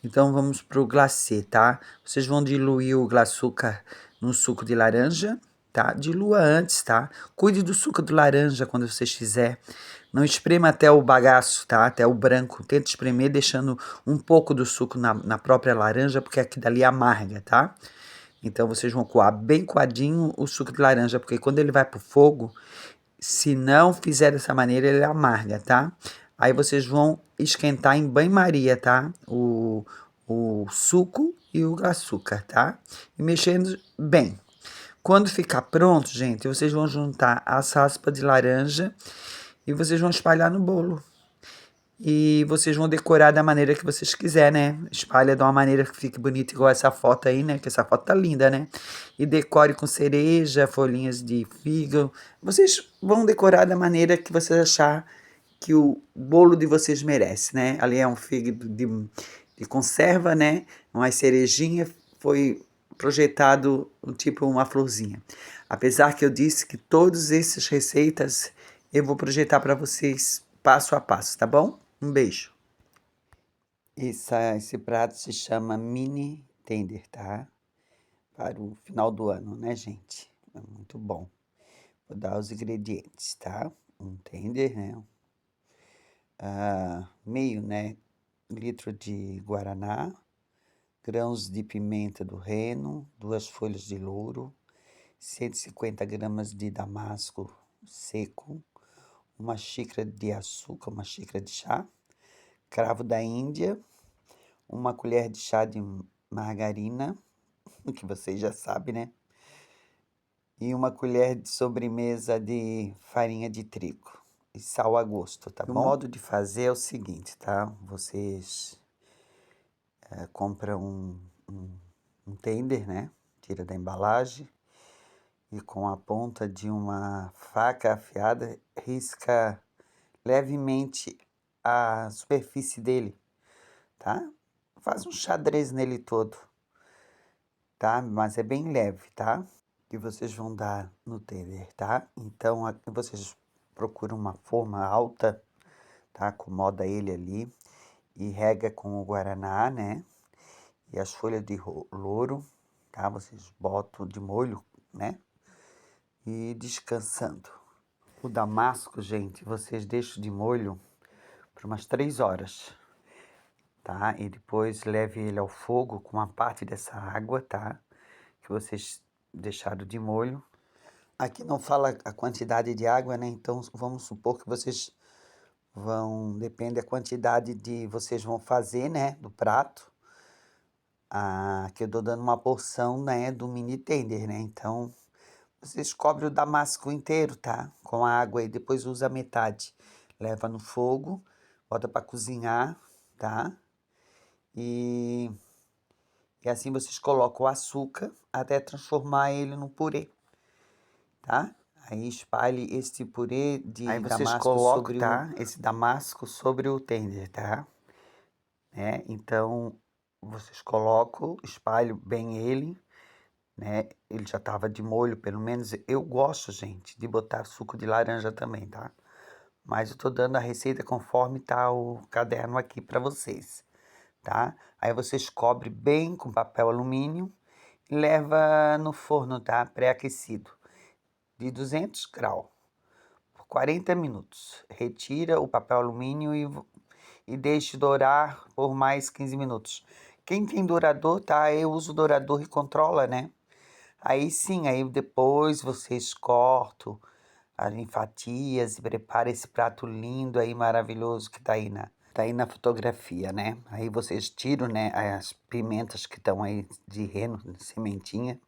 Então vamos pro glacê, tá? Vocês vão diluir o açúcar no suco de laranja, tá? Dilua antes, tá? Cuide do suco de laranja quando vocês fizer. Não esprema até o bagaço, tá? Até o branco. Tenta espremer deixando um pouco do suco na própria laranja, porque aqui dali amarga, tá? Então vocês vão coar bem coadinho o suco de laranja, porque quando ele vai pro fogo, se não fizer dessa maneira, ele amarga, tá? Aí vocês vão esquentar em banho-maria, tá? O suco e o açúcar, tá? E mexendo bem. Quando ficar pronto, gente, vocês vão juntar as raspas de laranja e vocês vão espalhar no bolo. E vocês vão decorar da maneira que vocês quiserem, né? Espalha de uma maneira que fique bonita, igual essa foto aí, né? Que essa foto tá linda, né? E decore com cereja, folhinhas de fígado. Vocês vão decorar da maneira que vocês achar que o bolo de vocês merece, né? Ali é um fígado de conserva, né? Uma cerejinha, foi projetado tipo uma florzinha. Apesar que eu disse que todas essas receitas eu vou projetar para vocês passo a passo, tá bom? Um beijo. Esse prato se chama mini tender, tá? Para o final do ano, né, gente? É muito bom. Vou dar os ingredientes, tá? Um tender, né? Meio, né? Litro de guaraná, grãos de pimenta do reino, 2 folhas de louro, 150 gramas de damasco seco, uma xícara de açúcar, uma xícara de chá, cravo da Índia, uma colher de chá de margarina, que vocês já sabem, né? E uma colher de sobremesa de farinha de trigo e sal a gosto, tá bom? O modo de fazer é o seguinte, tá? Vocês compram um tender, né? Tira da embalagem e com a ponta de uma faca afiada risca levemente a superfície dele, tá? Faz um xadrez nele todo, tá? Mas é bem leve, tá? Que vocês vão dar no tender, tá? Então, aqui vocês procuram uma forma alta, tá? Acomoda ele ali e rega com o guaraná, né? E as folhas de louro, tá? Vocês botam de molho, né? E descansando. O damasco, gente, vocês deixam de molho por umas 3 horas, tá? E depois leve ele ao fogo com uma parte dessa água, tá? Que vocês deixaram de molho. Aqui não fala a quantidade de água, né? Então vamos supor que vocês depende da quantidade de vocês vão fazer, né? Do prato. Aqui eu tô dando uma porção, né? Do mini tender, né? Então vocês cobrem o damasco inteiro, tá? Com a água e depois usa a metade. Leva no fogo, bota para cozinhar, tá? E assim vocês colocam o açúcar até transformar ele no purê, tá? Aí espalhe esse purê de Aí vocês damasco colocam, sobre tá? esse damasco sobre o tender, tá? Né? Então vocês colocam, espalham bem ele, né? Ele já tava de molho, pelo menos eu gosto, gente, de botar suco de laranja também, tá? Mas eu tô dando a receita conforme tá o caderno aqui para vocês, tá? Aí vocês cobrem bem com papel alumínio e leva no forno, tá? Pré-aquecido, de 200 graus, por 40 minutos. Retira o papel alumínio e deixe dourar por mais 15 minutos. Quem tem dourador, tá? Eu uso dourador e controla, né? Aí sim, aí depois vocês cortam em fatias e prepara esse prato lindo aí, maravilhoso que tá aí na fotografia, né? Aí vocês tiram, né, as pimentas que estão aí de reno, sementinha,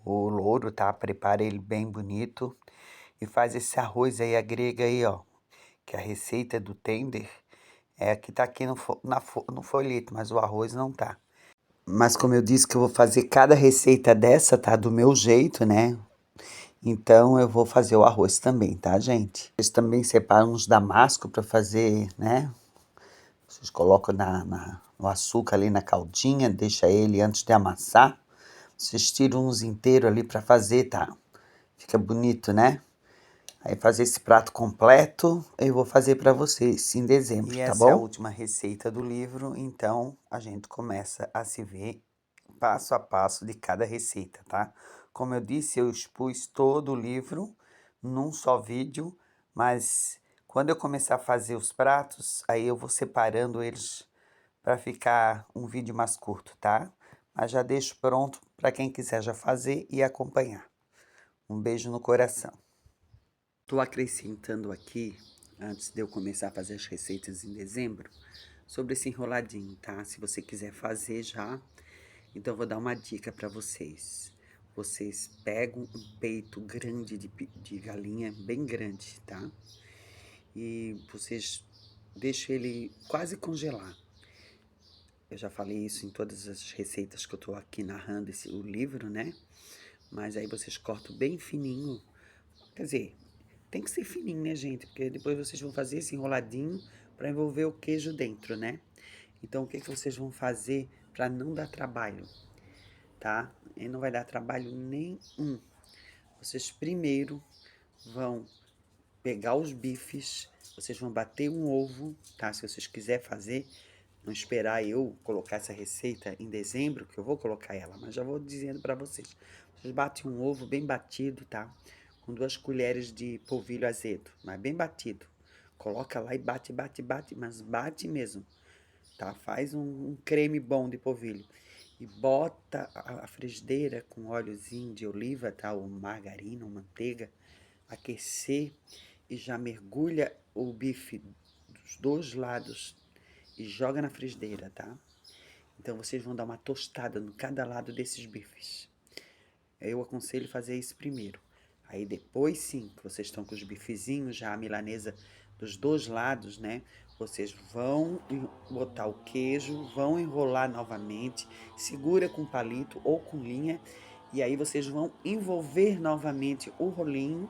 o louro, tá? Prepara ele bem bonito e faz esse arroz aí, agrega aí, ó, que a receita do tender é que tá aqui no folheto, mas o arroz não tá. Mas como eu disse que eu vou fazer cada receita dessa, tá? Do meu jeito, né? Então eu vou fazer o arroz também, tá, gente? Vocês também separam uns damasco para fazer, né? Vocês colocam no açúcar ali na caldinha, deixa ele antes de amassar. Vocês tiram uns inteiros ali para fazer, tá? Fica bonito, né? Aí fazer esse prato completo, eu vou fazer para vocês em dezembro, tá bom? E essa é a última receita do livro, então a gente começa a se ver passo a passo de cada receita, tá? Como eu disse, eu expus todo o livro num só vídeo, mas quando eu começar a fazer os pratos, aí eu vou separando eles para ficar um vídeo mais curto, tá? Mas já deixo pronto para quem quiser já fazer e acompanhar. Um beijo no coração. Estou acrescentando aqui, antes de eu começar a fazer as receitas em dezembro, sobre esse enroladinho, tá? Se você quiser fazer já, então eu vou dar uma dica para vocês. Vocês pegam um peito grande de galinha, bem grande, tá? E vocês deixo ele quase congelar. Eu já falei isso em todas as receitas que eu tô aqui narrando o livro, né? Mas aí vocês cortam bem fininho. Quer dizer, tem que ser fininho, né, gente? Porque depois vocês vão fazer esse enroladinho para envolver o queijo dentro, né? Então, o que vocês vão fazer para não dar trabalho, tá? E não vai dar trabalho nenhum. Vocês primeiro vão pegar os bifes, vocês vão bater um ovo, tá? Se vocês quiserem fazer, não esperar eu colocar essa receita em dezembro, que eu vou colocar ela, mas já vou dizendo para vocês. Vocês batem um ovo bem batido, tá? Com 2 colheres de polvilho azedo, mas bem batido. Coloca lá e bate, bate, bate, mas bate mesmo, tá? Faz um creme bom de polvilho. E bota a frigideira com óleozinho de oliva, tá? Ou margarina, ou manteiga, aquecer e já mergulha o bife dos 2 lados e joga na frigideira, tá? Então vocês vão dar uma tostada em cada lado desses bifes. Eu aconselho fazer isso primeiro. Aí depois sim, que vocês estão com os bifezinhos, já a milanesa dos 2 lados, né? Vocês vão botar o queijo, vão enrolar novamente, segura com palito ou com linha, e aí vocês vão envolver novamente o rolinho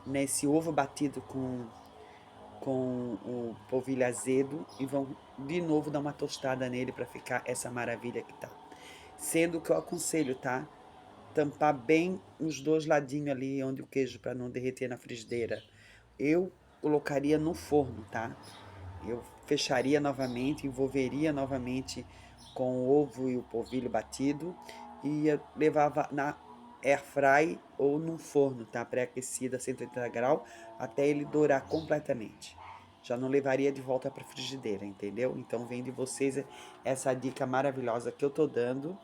nesse ovo batido com o polvilho azedo e vão de novo dar uma tostada nele para ficar essa maravilha que tá. Sendo que eu aconselho, tá? Tampar bem os 2 ladinhos ali onde o queijo para não derreter na frigideira. Eu colocaria no forno, tá? Eu fecharia novamente, envolveria novamente com o ovo e o polvilho batido e levava na air fry ou no forno, tá? Pré-aquecido a 180 graus até ele dourar completamente. Já não levaria de volta para a frigideira, entendeu? Então vem de vocês essa dica maravilhosa que eu tô dando,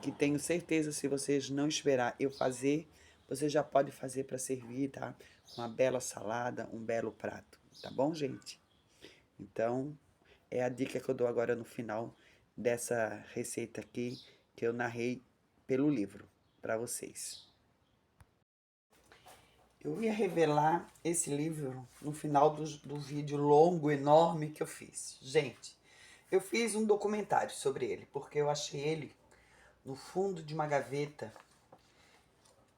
que tenho certeza, se vocês não esperar eu fazer, você já pode fazer para servir, tá? Uma bela salada, um belo prato, tá bom, gente? Então, é a dica que eu dou agora no final dessa receita aqui que eu narrei pelo livro para vocês. Eu ia revelar esse livro no final do vídeo longo, enorme que eu fiz. Gente, eu fiz um documentário sobre ele, porque eu achei ele no fundo de uma gaveta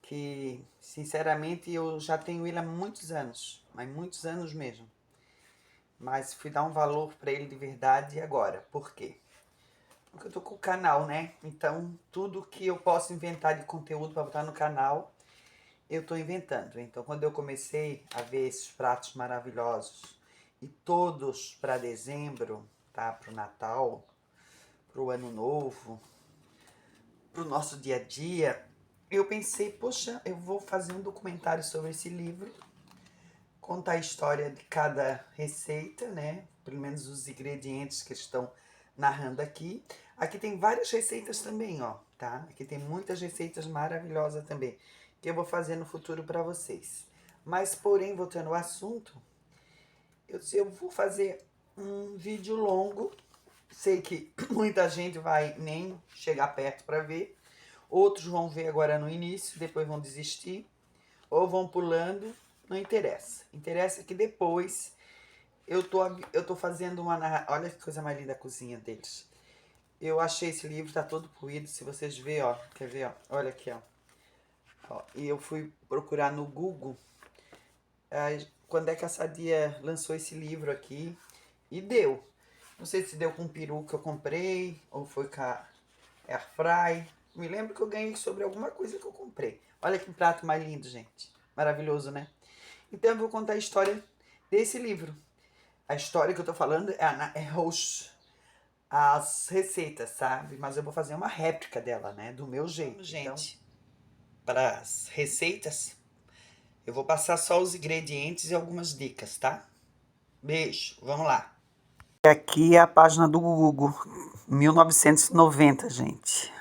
que, sinceramente, eu já tenho ele há muitos anos, mas muitos anos mesmo. Mas fui dar um valor para ele de verdade agora. Por quê? Porque eu tô com o canal, né? Então, tudo que eu posso inventar de conteúdo para botar no canal, eu tô inventando. Então, quando eu comecei a ver esses pratos maravilhosos e todos para dezembro, tá? Pro Natal, pro Ano Novo, pro nosso dia a dia, eu pensei, poxa, eu vou fazer um documentário sobre esse livro, contar a história de cada receita, né? Pelo menos os ingredientes que estão narrando aqui. Aqui tem várias receitas também, ó, tá? Aqui tem muitas receitas maravilhosas também, que eu vou fazer no futuro para vocês. Mas, porém, voltando ao assunto, eu vou fazer um vídeo longo. Sei que muita gente vai nem chegar perto para ver. Outros vão ver agora no início, depois vão desistir. Ou vão pulando, não interessa. Interessa que depois eu tô fazendo uma narrativa. Olha que coisa mais linda a cozinha deles. Eu achei esse livro, tá todo poído. Se vocês verem, ó. Quer ver, ó? Olha aqui, ó. E eu fui procurar no Google quando é que a Sadia lançou esse livro aqui. E deu. Não sei se deu com o peru que eu comprei, ou foi com a Airfry. Me lembro que eu ganhei sobre alguma coisa que eu comprei. Olha que prato mais lindo, gente. Maravilhoso, né? Então eu vou contar a história desse livro. A história que eu tô falando as receitas, sabe? Mas eu vou fazer uma réplica dela, né? Do meu jeito. Gente, então, para as receitas, eu vou passar só os ingredientes e algumas dicas, tá? Beijo, vamos lá. Aqui é a página do Google, 1990, gente.